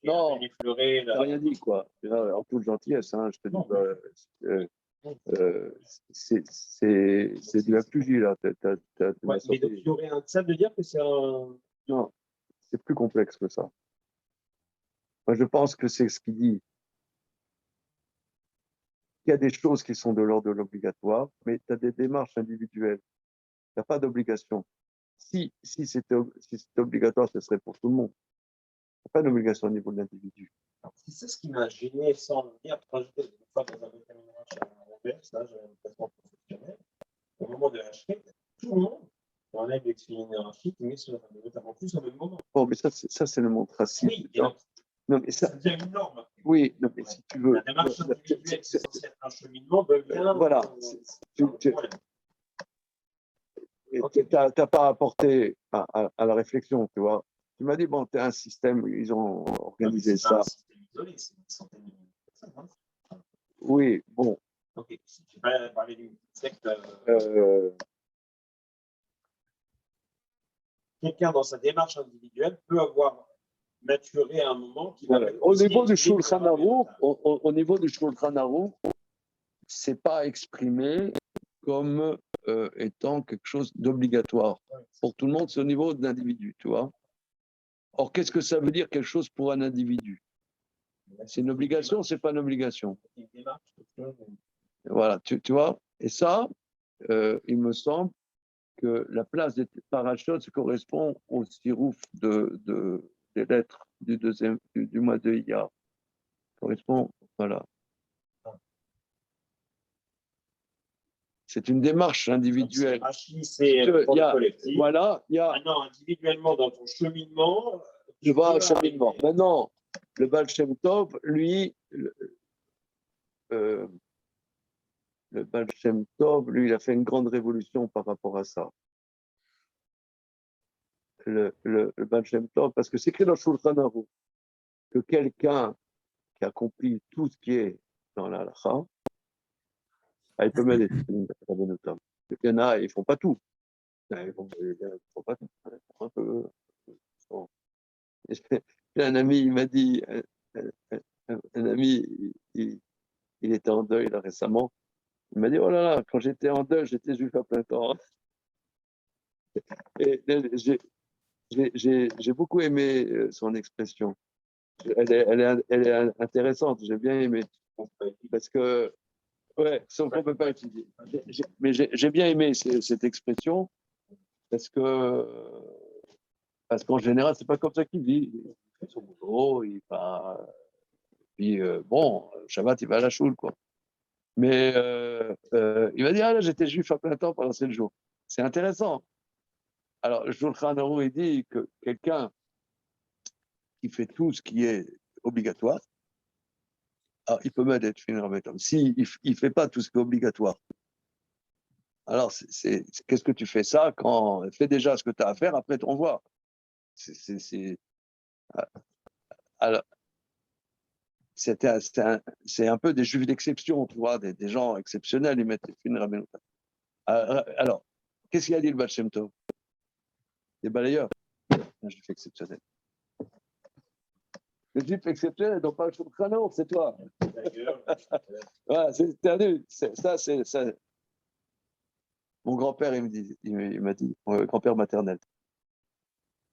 Non, t'as rien dit, quoi. En toute gentillesse, hein, je te dis. C'est du affligé, là. Mais donc, il y aurait ça veut dire que c'est un. Non, c'est plus complexe que ça. Moi, je pense que c'est ce qu'il dit. Il y a des choses qui sont de l'ordre de l'obligatoire, mais tu as des démarches individuelles. Il n'y a pas d'obligation. Si c'était obligatoire, ce serait pour tout le monde. Il n'y a pas d'obligation au niveau de l'individu. C'est ça ce qui m'a gêné sans le dire. J'étais une fois dans un déterminant chez l'inverse, là, j'avais un placement professionnel. Au moment de l'acheter, tout le monde enlève l'expédition hiérarchique et met sur notamment tous au même moment. Bon, mais ça, c'est le monde raciste. Oui, non, mais ça devient une norme. Oui, non, mais si tu veux. La démarche individuelle, c'est censé être un cheminement, devient. Voilà. Tu n'as pas apporté à la réflexion, tu vois. Tu m'as dit, bon, tu as un système, ils ont organisé ça. C'est un système isolé, c'est une centaine de milliers de personnes. Oui, bon. Ok, si tu vas parler d'une secte. Quelqu'un dans sa démarche individuelle peut avoir maturé à un moment qui va. Au niveau du Shulchan Aruch, c'est pas exprimé comme étant quelque chose d'obligatoire. Pour tout le monde, c'est au niveau de l'individu, tu vois. Or, qu'est-ce que ça veut dire quelque chose pour un individu? C'est une obligation, c'est pas une obligation. Voilà, tu vois. Et ça, il me semble que la place des parachutes correspond au sirouf des lettres du mois de Iyar. Correspond, voilà. C'est une démarche individuelle. C'est collectif. Voilà, il y a. Maintenant, individuellement, dans ton cheminement. Tu vas un cheminement. Maintenant, le Baal Shem Tov, lui, le Baal Shem Tov, lui, il a fait une grande révolution par rapport à ça. Le Baal Shem Tov, parce que c'est écrit dans le Shulchan Aruch que quelqu'un qui accomplit tout ce qui est dans la halakha, il peut mettre des tefilin de Rabbeinu Tam. Il y en a, ils ne font pas tout. Ils font pas tout. Un peu. Bon. J'ai un ami, il m'a dit, un ami, il était en deuil là, récemment. Il m'a dit, oh là là, quand j'étais en deuil, j'étais juif à plein temps. Et j'ai beaucoup aimé son expression. Elle est intéressante, j'ai bien aimé. Parce que, ouais, sauf qu'on ne peut pas étudier. Mais j'ai bien aimé cette expression parce qu'en général, c'est pas comme ça qu'il vit. Il fait son boulot, il va. Puis, bon, Shabbat, il va à la choule, quoi. Mais il m'a dit, ah là, j'étais juif à plein temps pendant 7 jours. C'est intéressant. Alors, le Shulchan Aruch, il dit que quelqu'un qui fait tout ce qui est obligatoire, alors il peut mettre Tfilin Rabbeinu Tam. S'il ne fait pas tout ce qui est obligatoire, alors qu'est-ce que tu fais ça quand fais déjà ce que tu as à faire, après on voit. Alors, c'est un peu des juifs d'exception, tu vois, des gens exceptionnels, ils mettent Tfilin Rabbeinu Tam. Alors, qu'est-ce qu'il a dit le Baal Shem Tov? Des balayeurs, un juif exceptionnel. Le juif exceptionnel, donc pas le Shulchan Aruch, c'est toi. Ouais, c'est perdu. Ça. Mon grand-père, il m'a dit, mon grand-père maternel,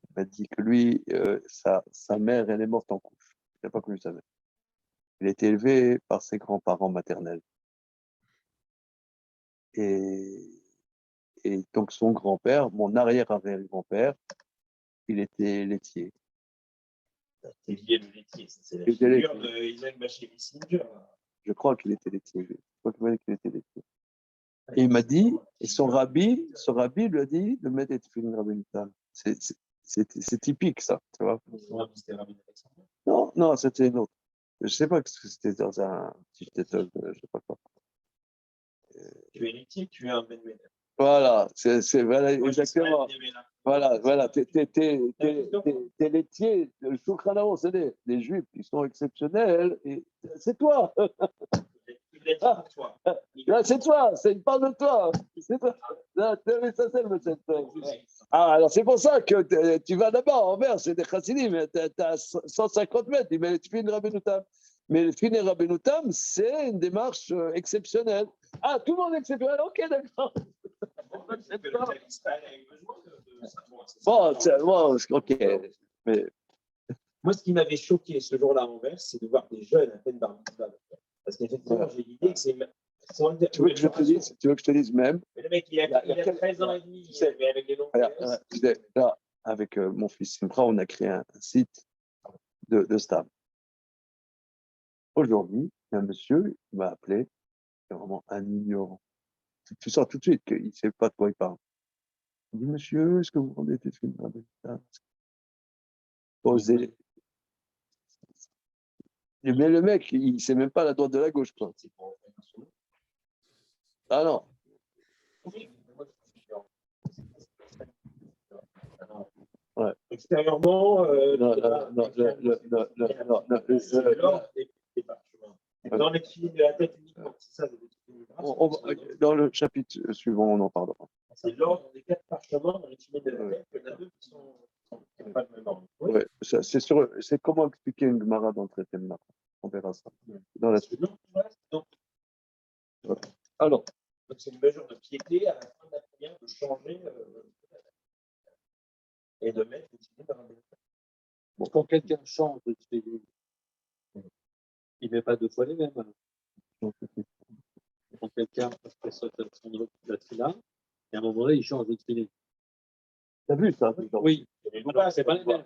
il m'a dit que lui, sa mère, elle est morte en couche. Il n'a pas connu sa mère. Il a été élevé par ses grands-parents maternels. Et donc son grand-père, mon arrière-arrière-grand-père, il était laitier. C'est lié le laitier, c'est la figure de Isaac Bashevis Singer. Je crois qu'il était laitier. Je crois qu'il m'a dit qu'il était laitier. Et il m'a dit, et son rabbi lui a dit de mettre Tfilin Rabbeinu Tam. C'est typique, ça, tu vois. C'était Rabbi Alexandre. Non, c'était une autre. Je ne sais pas ce que c'était dans un petit étoile, je ne sais pas quoi. Tu es laitier, tu es un Ben Ménel. Voilà, voilà, exactement. Voilà, t'es laitier, le Shulchan Aruch, c'est des juifs qui sont exceptionnels, et c'est toi. Là, c'est toi, il parle de toi. C'est toi. Là, ça, c'est le message. Ah, alors c'est pour ça que tu vas d'abord envers, c'est des chassidim, mais tu as 150 mètres, il met le Tfilin Rabbeinu Tam. Mais le Tfilin Rabbeinu Tam, c'est une démarche exceptionnelle. Ah, tout le monde est exceptionnel, ok, d'accord. Bon, ok. Mais... Moi, ce qui m'avait choqué ce jour-là à Anvers, c'est de voir des jeunes à peine bar mitzvah. Parce qu'effectivement, j'ai l'idée que c'est. Tu veux que je te dise même? Mais le mec, il a 13 ans et demi, mais avec des longs. Là, avec mon fils Simra, on a créé un site de stab. Aujourd'hui, il y a un monsieur qui m'a appelé, c'est vraiment un ignorant. Tu sens tout de suite qu'il ne sait pas de quoi il parle. Il dit, monsieur, est-ce que vous rendez des films? Posez. Mais le mec, il ne sait même pas la droite de la gauche, quoi. Ah non. Ouais. Extérieurement, dans les films de la tête uniquement, c'est ça. Dans le chapitre suivant, on en parlera. C'est l'ordre des 4 parchemins dans les films de la tête, il y en a 2 qui sont pas le même ordre. Ouais, c'est comment expliquer une Gemara dans le traité de Marc. On verra ça. Dans la suite. Alors. Donc c'est une mesure de piété à la fin de la prière de changer et de mettre le films dans un Bon, quand quelqu'un change de tefillin, il ne met pas 2 fois les mêmes. Quand quelqu'un fait ça de la tefilla, et à un moment donné, il change de tefillin. T'as vu ça? Oui, c'est pas les mêmes.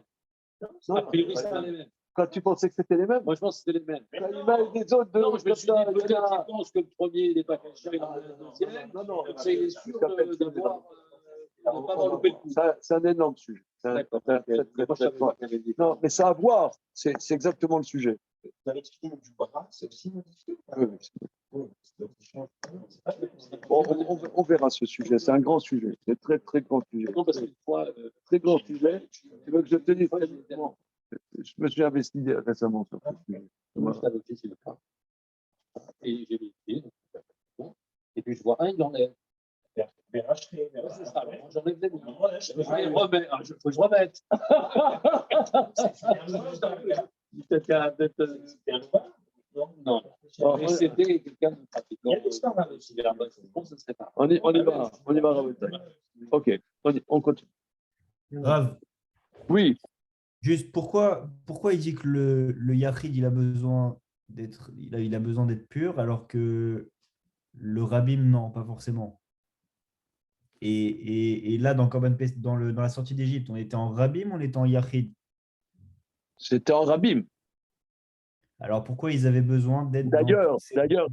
Non, a priori, c'est pas les mêmes. Quand tu pensais que c'était les mêmes? Moi, je pense que c'était les mêmes. Quand l'image des autres de non, je me suis dit, peut-être qu'il pense que le premier, il n'est pas caché, il est le deuxième. Non. Ça, il est sûr d'avoir. On ne va pas avoir loupé le coup. C'est un énorme sujet. D'accord. Non, mais ça à voir. C'est exactement le sujet. Dans les films du bras, c'est aussi modifié. On verra ce sujet. C'est un grand sujet. C'est très, très grand sujet. Non, parce qu'une fois. Très grand sujet. Tu veux que je te dise je me suis investi récemment sur ce sujet. Moi, je t'avais c'est le cas. Et j'ai vérifié. Et puis, je vois un, il enlève. J'enlève des mots. Il faut que je remette. C'était un noir. Non. C'était quelqu'un de pratiquant. Il y a des standards aussi. On y va, Rabotai. Ok, on continue. Grave. Oui, Juste pourquoi il dit que le Yachid, il a besoin d'être pur, alors que le Rabbim, non, pas forcément. Et là, dans la sortie d'Égypte, on était en Rabbim, on était en Yachid. c'était en Rabim. Alors pourquoi ils avaient besoin d'être D'ailleurs,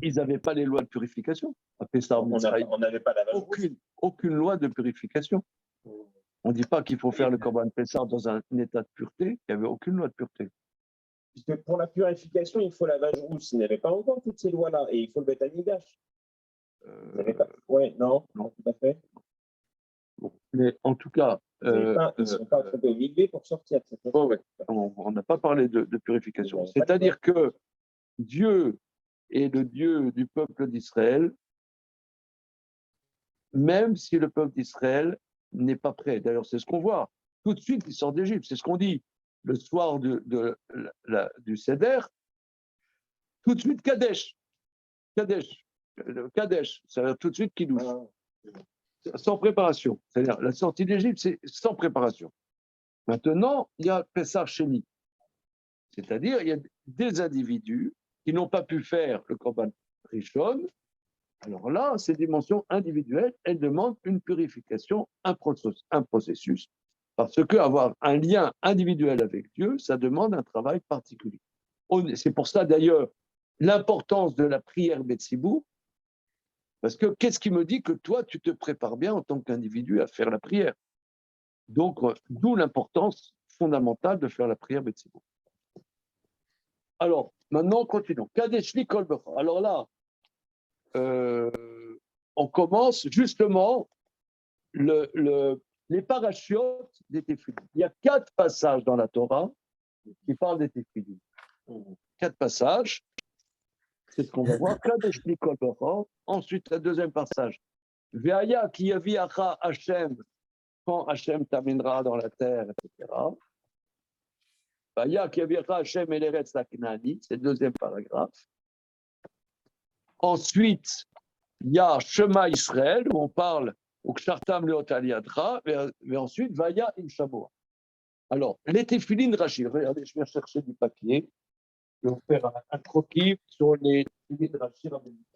ils n'avaient pas les lois de purification. À Pessah, On n'avait pas la vache. aucune loi de purification. On ne dit pas qu'il faut faire le Korban Pessah dans un état de pureté. Il n'y avait aucune loi de pureté. Puisque pour la purification, il faut la vache rousse. Il n'y avait pas encore toutes ces lois-là. Et il faut le Beth Amikdash. Oui, non, tout à fait. Bon. Mais en tout cas. Ils ne sont pas trop élevés pour sortir. On n'a pas parlé de purification. C'est-à-dire que Dieu est le Dieu du peuple d'Israël, même si le peuple d'Israël n'est pas prêt. D'ailleurs, c'est ce qu'on voit. Tout de suite, il sort d'Égypte. C'est ce qu'on dit. Le soir du Seder, tout de suite Kadesh. Kadesh, ça veut dire tout de suite Kiddush. Sans préparation. C'est-à-dire, la sortie d'Égypte, c'est sans préparation. Maintenant, il y a Pessah Sheni. C'est-à-dire, il y a des individus qui n'ont pas pu faire le Korban Rishon. Alors là, ces dimensions individuelles, elles demandent une purification, un processus. Parce que avoir un lien individuel avec Dieu, ça demande un travail particulier. C'est pour ça, d'ailleurs, l'importance de la prière Betsibou. Parce que qu'est-ce qui me dit que toi, tu te prépares bien en tant qu'individu à faire la prière? Donc, d'où l'importance fondamentale de faire la prière Betsibou. Alors, maintenant, continuons. Kadeshli Kolbecha. Alors là, on commence justement les parachutes des Téphilim. Il y a 4 passages dans la Torah qui parlent des Téphilim. 4 passages. C'est ce qu'on va voir. Kadeshli Kolbecha. Ensuite, le deuxième passage. Ve'aya ki yaviacha Hashem, quand Hashem t'amènera dans la terre, etc. Ve'aya ki yaviacha Hashem el eretz haknani, c'est le deuxième paragraphe. Ensuite, il y a Shema Israël, où on parle au Kshartam Leot Aliadra, mais ensuite, Vaya Im Shamoa. Alors, les Tefilin Rachid, regardez, je viens chercher du papier, je vais vous faire un croquis sur les Tefilin Rachid en même temps.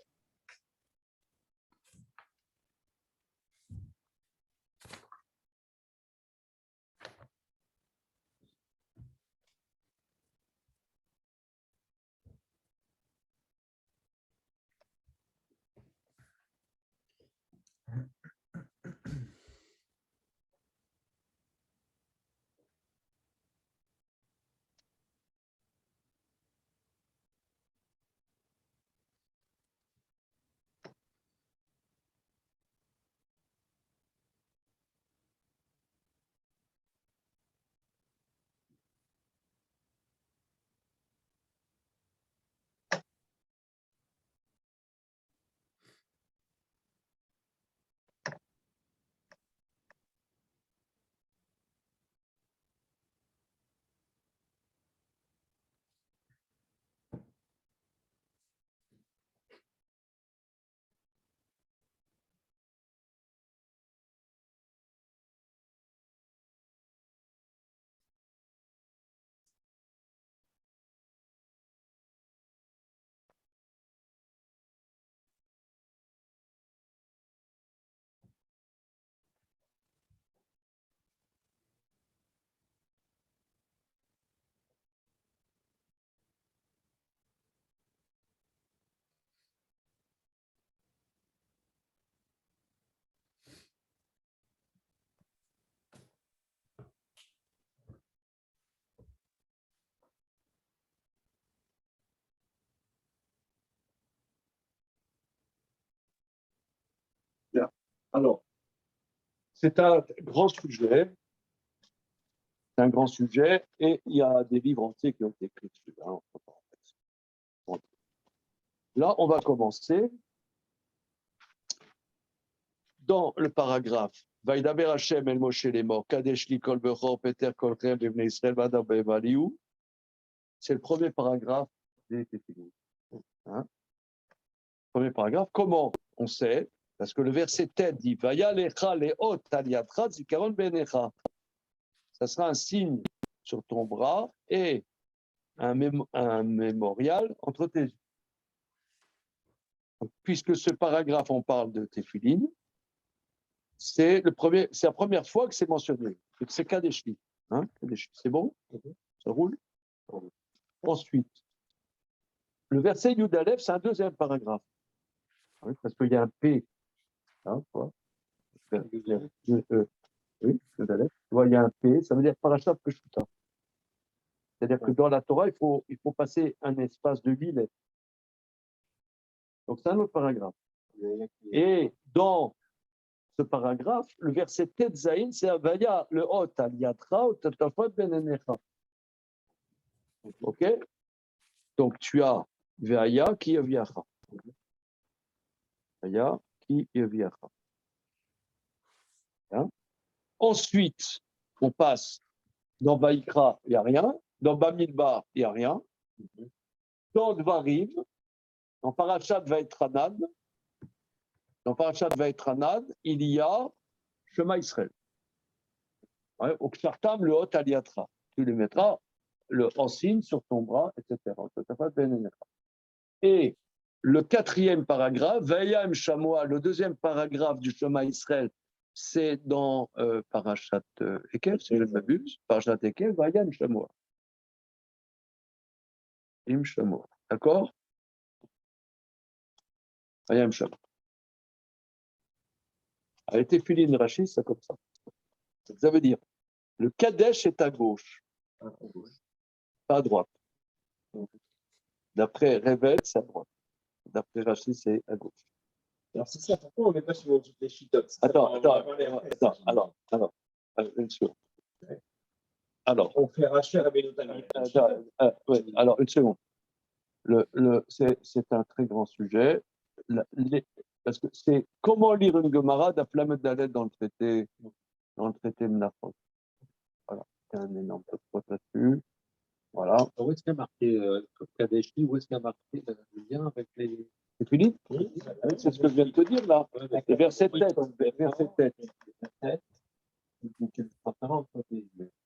Bien. Alors, c'est un grand sujet. C'est un grand sujet et il y a des livres entiers qui ont été écrits dessus. Là, on va commencer dans le paragraphe. Vaïdaber Hashem el Moshe les morts, Kadesh li kol bechor, Peter kol chem b'bnei Israël, Vadar be'evaliou. c'est le premier paragraphe des Téphilim. Hein? Premier paragraphe. Comment on sait? Parce que le verset tête dit Vaya lecha leot aliatra zikaron benecha. Ça sera un signe sur ton bras et un mémorial entre tes yeux. Donc, puisque ce paragraphe, on parle de Téphilim, c'est la première fois que c'est mentionné. C'est Kadeshli. Hein? C'est bon? Ça roule? Ensuite, le verset Yudalef, c'est un deuxième paragraphe. Oui, parce qu'il y a un P. Hein, quoi. Oui, Yudalef. Tu vois, il y a un P, ça veut dire Parashat Peshuta. C'est-à-dire que dans la Torah, il faut passer un espace de 8 lettres. Donc, c'est un autre paragraphe. Et dans ce paragraphe, le verset Tetzaïn, c'est Avaya, le Hot, Aliatra, Otatafot, Benenecha. Ok? Donc, tu as Veaya qui Yaviacha. Veaya qui Yaviacha. Hein? Ensuite, on passe dans Vaïkra, il n'y a rien. Dans Bamidbar, il n'y a rien. Dans Dvarim, dans Parashat Vaïtranad, il y a Shema Israël. Ouais, au Kshartam, le Hot Aliatra. Tu le mettras en signe sur ton bras, etc. Et le quatrième paragraphe, Vayam Shamoa, le deuxième paragraphe du Shema Israël, c'est dans Parashat Ekev, si je ne m'abuse, Parashat Ekev, Vayam Shamoa. Im Shamoa. D'accord? Vayam Shamoa. A été filé une rachis, c'est comme ça. Ça veut dire, le Kadesh est à gauche, pas à droite. D'après Revel, c'est à droite. D'après Rachid, c'est à gauche. Alors, c'est ça, pourquoi on n'est pas sur les chitotes? Attends, alors, une seconde. Alors, on fait racheter à Benotami. Alors, une seconde. C'est un très grand sujet. Parce que c'est comment lire une Gemara d'Aflamet Dalet dans le traité de Nafot. Voilà, c'est un énorme pot là-dessus. Voilà. Où est-ce qu'il y a marqué Kadeshi? Où est-ce qu'il y a marqué le lien avec les. C'est fini? Oui, c'est ce que je viens de te dire là. Le verset tête.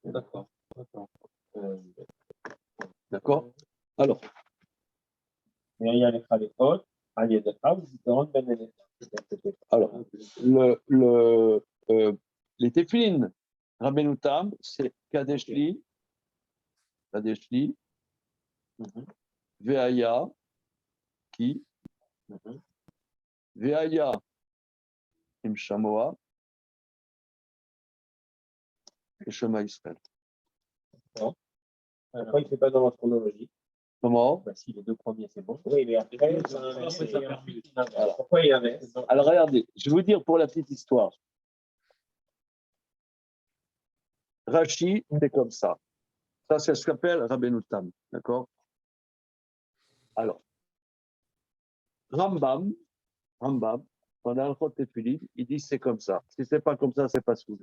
D'accord. D'accord. Alors. Alors, les téphilines, Rabbeinu Tam, c'est Kadeshli, Veaya, qui, Veaya, Im Shamoa, et Shema Israël. Pourquoi il ne fait pas dans la chronologie? Comment? Bah, si les deux premiers, c'est bon. Oui, mais après, pourquoi il inverse? Alors, regardez, je vais vous dire pour la petite histoire. Rashi, c'est comme ça. Ça, c'est ce qu'appelle Rabbeinu Tam. D'accord? Alors, Rambam, dans l'Alchot Tefilin, il dit c'est comme ça. Si c'est pas comme ça, c'est pas sous.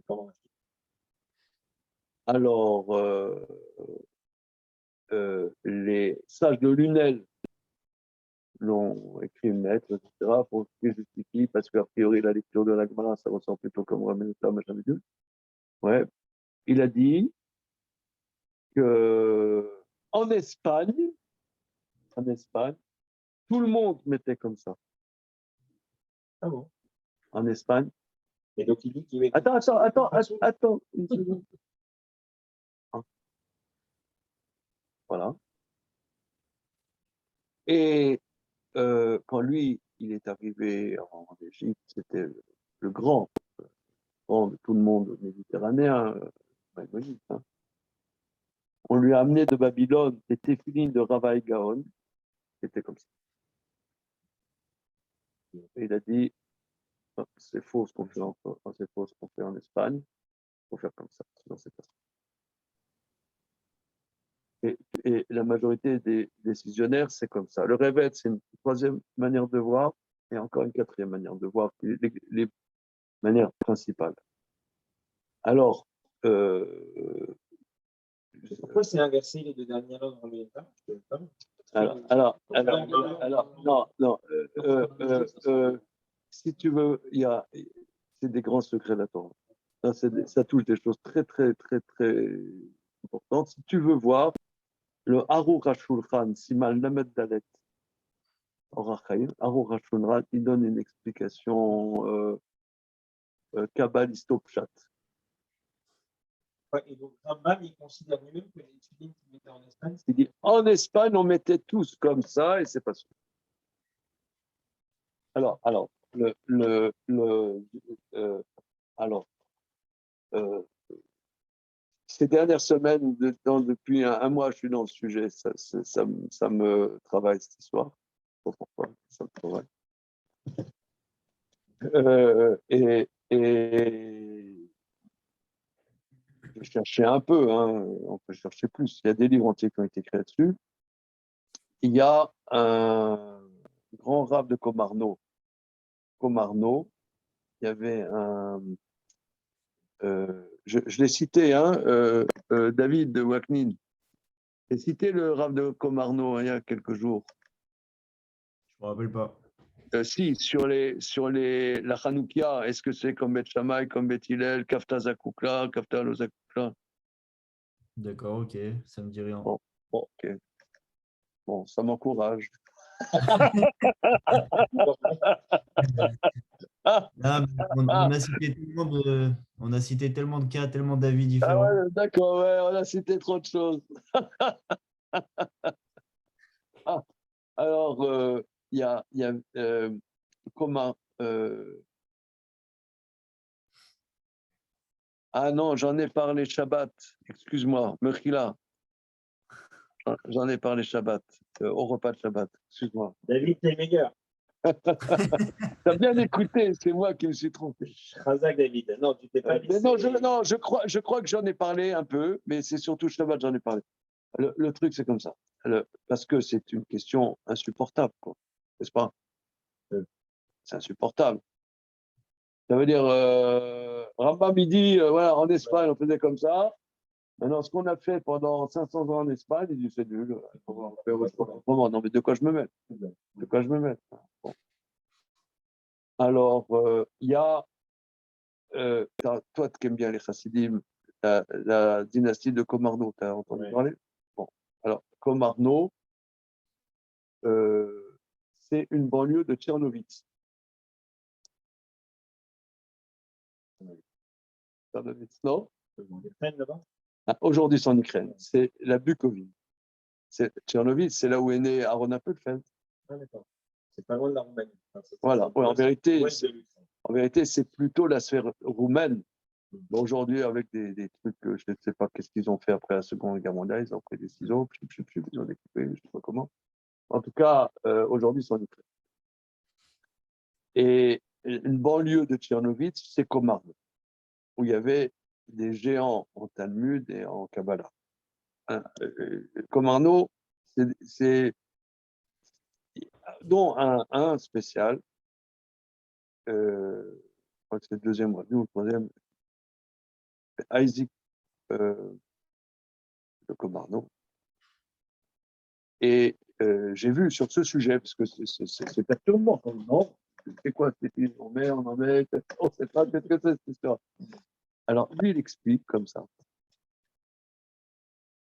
Alors, les sages de Lunel l'ont écrit une lettre, etc., pour qu'ils justifient, parce qu'a priori, la lecture de la Gemara, ça ressort plutôt comme Rabbeinu Tam, jamais vu. Ouais. Il a dit que en Espagne, tout le monde mettait comme ça. Ah bon? En Espagne. Et donc il dit qu'il met. Attends, une seconde. Voilà. Et quand lui, il est arrivé en Égypte, c'était le grand de tout le monde méditerranéen, Maïmonide, hein. On lui a amené de Babylone des téphilines de Ravaï Gaon, c'était comme ça. Et il a dit, c'est faux ce qu'on fait en Espagne, il faut faire comme ça, sinon c'est pas ça. Et la majorité des décisionnaires, c'est comme ça. Le Révet, c'est une troisième manière de voir, et encore une quatrième manière de voir, les manières principales. Alors, Pourquoi c'est inversé les deux dernières heures dans les temps? Non. Si tu veux, c'est des grands secrets de la Torah. Ça touche des choses très, très, très, très importantes. Si tu veux voir, le Aruch HaShulchan, Siman Lamed Dalet, Orach Chaim, Aruch HaShulchan, il donne une explication kabbalisto-pshat. Et donc, Rambam, il considère lui-même que les tefilines qu'il mettait en Espagne, Il dit, en Espagne, on mettait tous comme ça et c'est pas sûr. Alors, ces dernières semaines, depuis un mois, je suis dans le sujet. Ça me travaille cette histoire. Je ne sais pas pourquoi, ça me travaille. Et je cherchais un peu, hein, on peut chercher plus. Il y a des livres entiers qui ont été écrits là-dessus. Il y a un grand rabbin de Komarno. Il y avait un. Je l'ai cité, hein, David de Waknin. J'ai cité le rabbin de Komarno il y a quelques jours. Je ne me rappelle pas. Si, sur la Hanoukia, est-ce que c'est comme Beth Shammai, comme Beth Hillel, Kafta Zakukla, Kafta lo Zakukla? D'accord, ok, ça me dit rien. Bon, ok. Bon, ça m'encourage. On a cité tellement de cas, tellement d'avis différents. Ah ouais, d'accord, ouais, on a cité trop de choses. Alors, il y a comment ah non, j'en ai parlé Shabbat. Excuse-moi, Mechila. J'en ai parlé Shabbat, au repas de Shabbat. Excuse-moi. David, t'es le meilleur. T'as bien écouté, c'est moi qui me suis trompé. Razak David. Non, tu t'es pas Mais non, je crois que j'en ai parlé un peu, mais c'est surtout Shabbat, j'en ai parlé. Le truc, c'est comme ça. Parce que c'est une question insupportable, quoi. N'est-ce pas? C'est insupportable. Ça veut dire, Rambam, il dit, voilà, en Espagne, on faisait comme ça. Maintenant, ce qu'on a fait pendant 500 ans en Espagne, il dit, c'est nul. Non, mais de quoi je me mets? De quoi je me mets? Bon. Alors, il y a, toi qui aimes bien les chassidim, la dynastie de Komarno, tu as entendu parler? Bon. Alors, Komarno, c'est une banlieue de Tchernovitz. Tchernovitz, non? Aujourd'hui, c'est en Ukraine. C'est la Bukovine. Tchernovitz, c'est là où est né Aaron Appelfeld. Ah, d'accord. C'est pas loin de la Roumanie. Voilà. Ouais, en vérité, c'est plutôt la sphère roumaine. Bon, aujourd'hui, avec des trucs, je ne sais pas qu'est-ce qu'ils ont fait après la Seconde Guerre mondiale, ils ont pris des ciseaux, ils ont découpé, je ne sais pas comment. En tout cas, aujourd'hui, c'est en Ukraine. Et une banlieue de Tchernovitz, c'est Komarno, où il y avait des géants en Talmud et en Kabbalah. Komarno, c'est dont un spécial, je crois que c'est le deuxième ou le troisième, Isaac de Komarno. Et j'ai vu sur ce sujet, parce que c'est perturbant, non? C'est quoi cette histoire? On en met, on ne sait pas ce que c'est cette histoire. Alors, lui, il explique comme ça.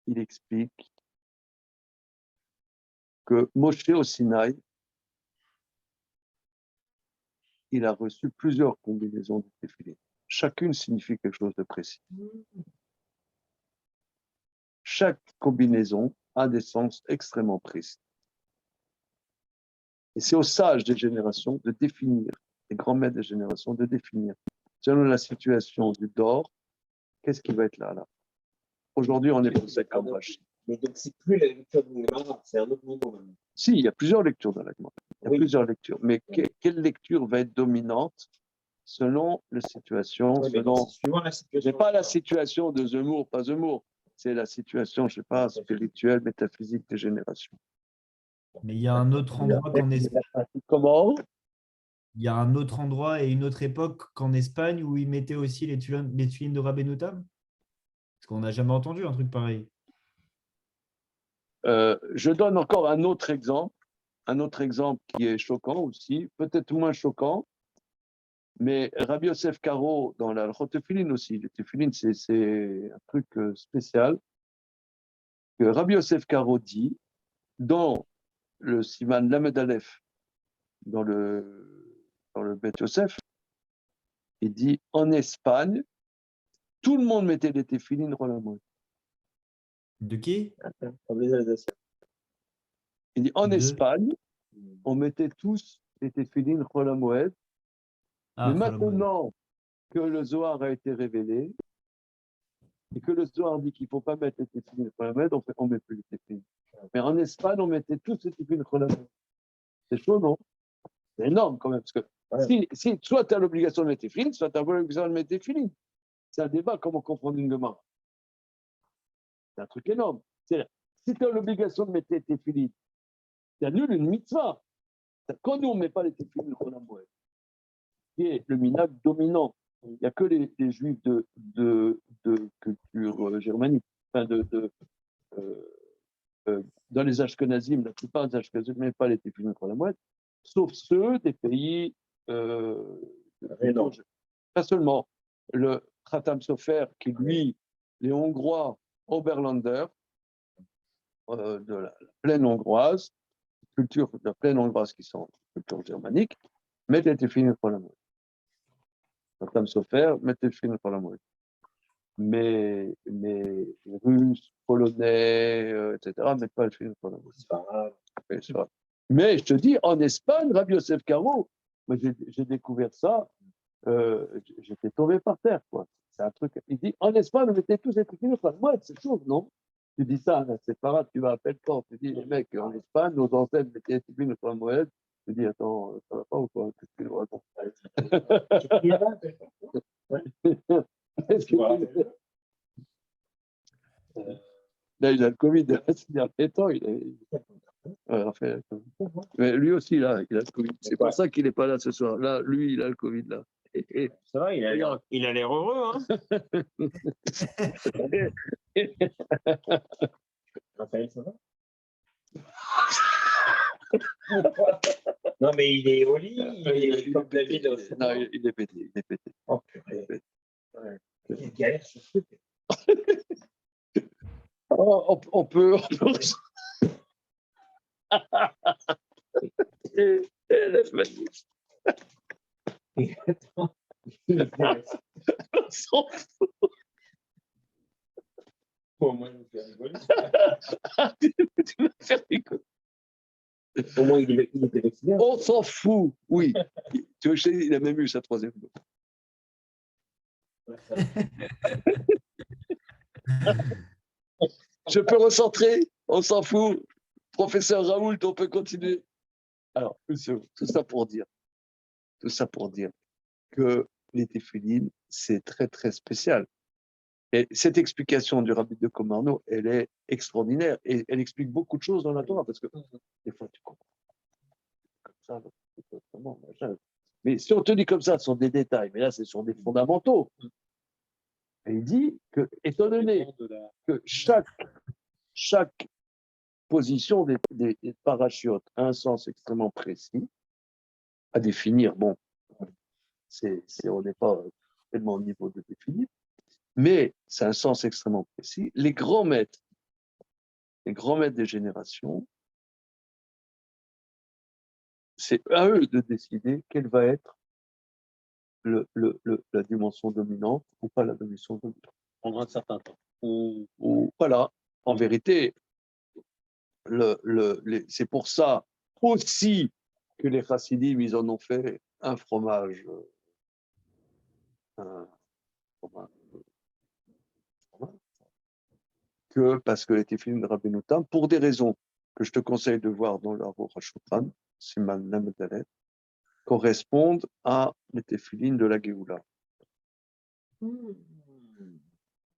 Il explique que Moshe au Sinaï, il a reçu plusieurs combinaisons de téfilin. Chacune signifie quelque chose de précis. Chaque combinaison a des sens extrêmement précis. Et c'est aux sages des générations de définir, les grands maîtres des générations, de définir, selon la situation du dehors, qu'est-ce qui va être là. Aujourd'hui, on est poussé comme vache. Mais donc, c'est plus la lecture de Gemara, c'est un autre niveau maintenant. Si, il y a plusieurs lectures dans la Gemara. Il y a plusieurs lectures. Mais quelle lecture va être dominante selon la situation, selon... C'est pas la situation de Zemmour, pas Zemmour. C'est la situation, je ne sais pas, spirituelle, métaphysique des générations. Mais il y a un autre endroit qu'en Espagne. Comment? Il y a un autre endroit et une autre époque qu'en Espagne où ils mettaient aussi les tuiles de Rabbeinu Tam? Parce qu'on n'a jamais entendu un truc pareil. Je donne encore un autre exemple qui est choquant aussi, peut-être moins choquant, mais Rabbi Yosef Karo, dans la Tefillin aussi, le Tefillin, c'est un truc spécial, que Rabbi Yosef Karo dit, dans le Siman Lamed Aleph, dans le Beth Yosef, il dit, en Espagne, tout le monde mettait des Tefillin Rolamot. De qui? Il dit, en Espagne, on mettait tous des Tefillin Rolamot. Ah, Mais maintenant que le Zohar a été révélé, et que le Zohar dit qu'il ne faut pas mettre les Tefillin Rolamot, on ne met plus les Tefillin. Mais en Espagne, on mettait tous les Tefillin Rolamot. C'est chaud, non? C'est énorme quand même, parce que si soit tu as l'obligation de mettre tes filines, soit tu as l'obligation de mettre tes filines. C'est un débat, comment comprendre une Gemara. C'est un truc énorme. Si tu as l'obligation de mettre tes filines, tu annules une mitzvah. Quand nous, on ne met pas les filines, qui est le minag dominant, il n'y a que les juifs de culture germanique, enfin dans les Ashkenazim, la plupart des Ashkenazim ne mettent pas les filines Cholamoued, sauf ceux des pays pas seulement le Khatam Sofer, qui lui, les Hongrois, Oberländer, de la plaine hongroise, culture de la plaine hongroise qui sont culture germanique, mettent les tefillin pour la mouette. Khatam Sofer, mettent les tefillin pour la mouette. Mais les Russes, Polonais, etc., mettent pas les tefillin pour la mouette. Mais je te dis, en Espagne, Rabbi Yosef Karo, moi j'ai découvert ça, j'étais tombé par terre, quoi. C'est un truc. Il dit, en Espagne, on mettait tous les trucs pour la mouette, c'est chaud, non? Tu dis ça, c'est pas grave, tu vas à Pelletan, tu dis, les mecs, en Espagne, nos ancêtres mettaient les trucs pour la mouette. Tu dis, attends, ça va pas ou quoi? Qu'est-ce que tu racontes? Là, il a le Covid, ces derniers temps, mais lui aussi, là, il a le Covid. C'est pour ça qu'il n'est pas là ce soir. Là, lui, il a le Covid, là. Ça va, il a l'air heureux, hein? Raphaël, ça va? Non, mais il est au lit, il est comme David. Non, il est pété, il est pété. Oh, purée. Ouais. Il galère sur ce truc. Oh, on peut... Laisse-moi dire. On s'en fout. Au moins, il me fait rigoler. Tu vas faire rigoler. Au moins, il était vacciné. On s'en fout, oui. Tu vois, il a même eu sa troisième dose. Je peux recentrer, on s'en fout. Professeur Raoult, on peut continuer. Alors, tout ça pour dire que les téphilines, c'est très, très spécial. Et cette explication du Rabbi de Komarno, elle est extraordinaire et elle explique beaucoup de choses dans la Torah parce que des fois, tu comprends. Comme ça, mais si on te dit comme ça, ce sont des détails, mais là, ce sont des fondamentaux. Et il dit que, étant donné que chaque position des parachutes a un sens extrêmement précis, à définir, bon, on n'est pas tellement au niveau de définir, mais c'est un sens extrêmement précis. Les grands maîtres des générations, c'est à eux de décider quelle va être la dimension dominante ou pas la dimension dominante. Pendant un certain temps. Ou voilà, en vérité, c'est pour ça aussi que les chassidim, ils en ont fait un fromage. Parce que les téphilines de Rabbeinu Tam, pour des raisons que je te conseille de voir dans leur Rashutran, Siman Lamed Aleph, correspondent à les téphilines de la Géoula.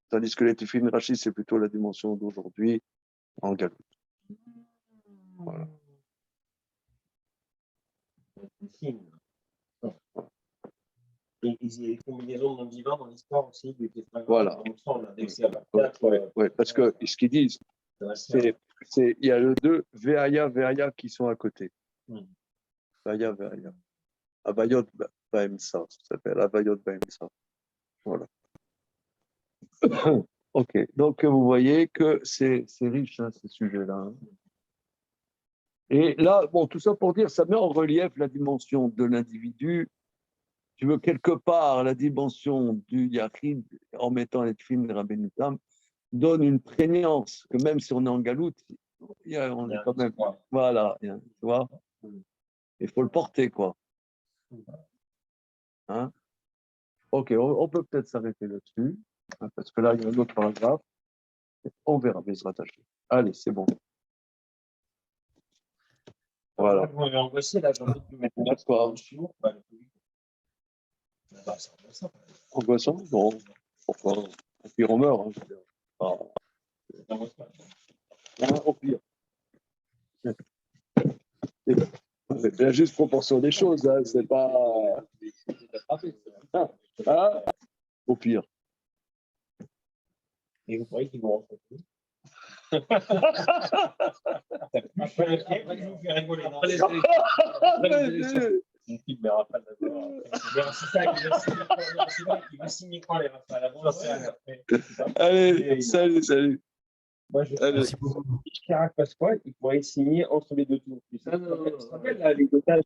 Tandis que les téphilines Rashi, c'est plutôt la dimension d'aujourd'hui en Galoute. Voilà. Et les combinaisons de noms divins dans l'histoire aussi. Voilà. Ouais, parce que ce qu'ils disent, il y a le 2, Veaya qui sont à côté. Veaya. Abayot Baemsa, ça s'appelle Abayot Baemsa. Voilà. Ok, donc vous voyez que c'est riche, hein, ces sujets-là. Hein. Et là, bon, tout ça pour dire, ça met en relief la dimension de l'individu. Tu veux quelque part, la dimension du Yachid, en mettant les Tfim et Rabbeinu Tam, donne une prégnance que même si on est en galoute, on est quand même. Voilà, tu vois. Il faut le porter, quoi. Hein? Ok, on peut peut-être s'arrêter là-dessus, hein, parce que là, il y a un autre paragraphe. On verra, mais se rattacher. Allez, c'est bon. Voilà. On est angoissé, là, j'ai envie de mettre une D'accord. Angoissant? Non. Pourquoi? Au pire, on meurt. Hein, je veux dire. Au pire. C'est la juste proportion des choses, hein, c'est pas. Ah, au pire. Et vous croyez qu'ils vont rencontrer Mon film, mais Raphaël, c'est ça qu'il veut signer quand les Raphaël. Allez, salut. Moi, je Merci beaucoup. Chirac Pasquale, il pourrait signer entre les deux tours. Tu te rappelles, là, les otages,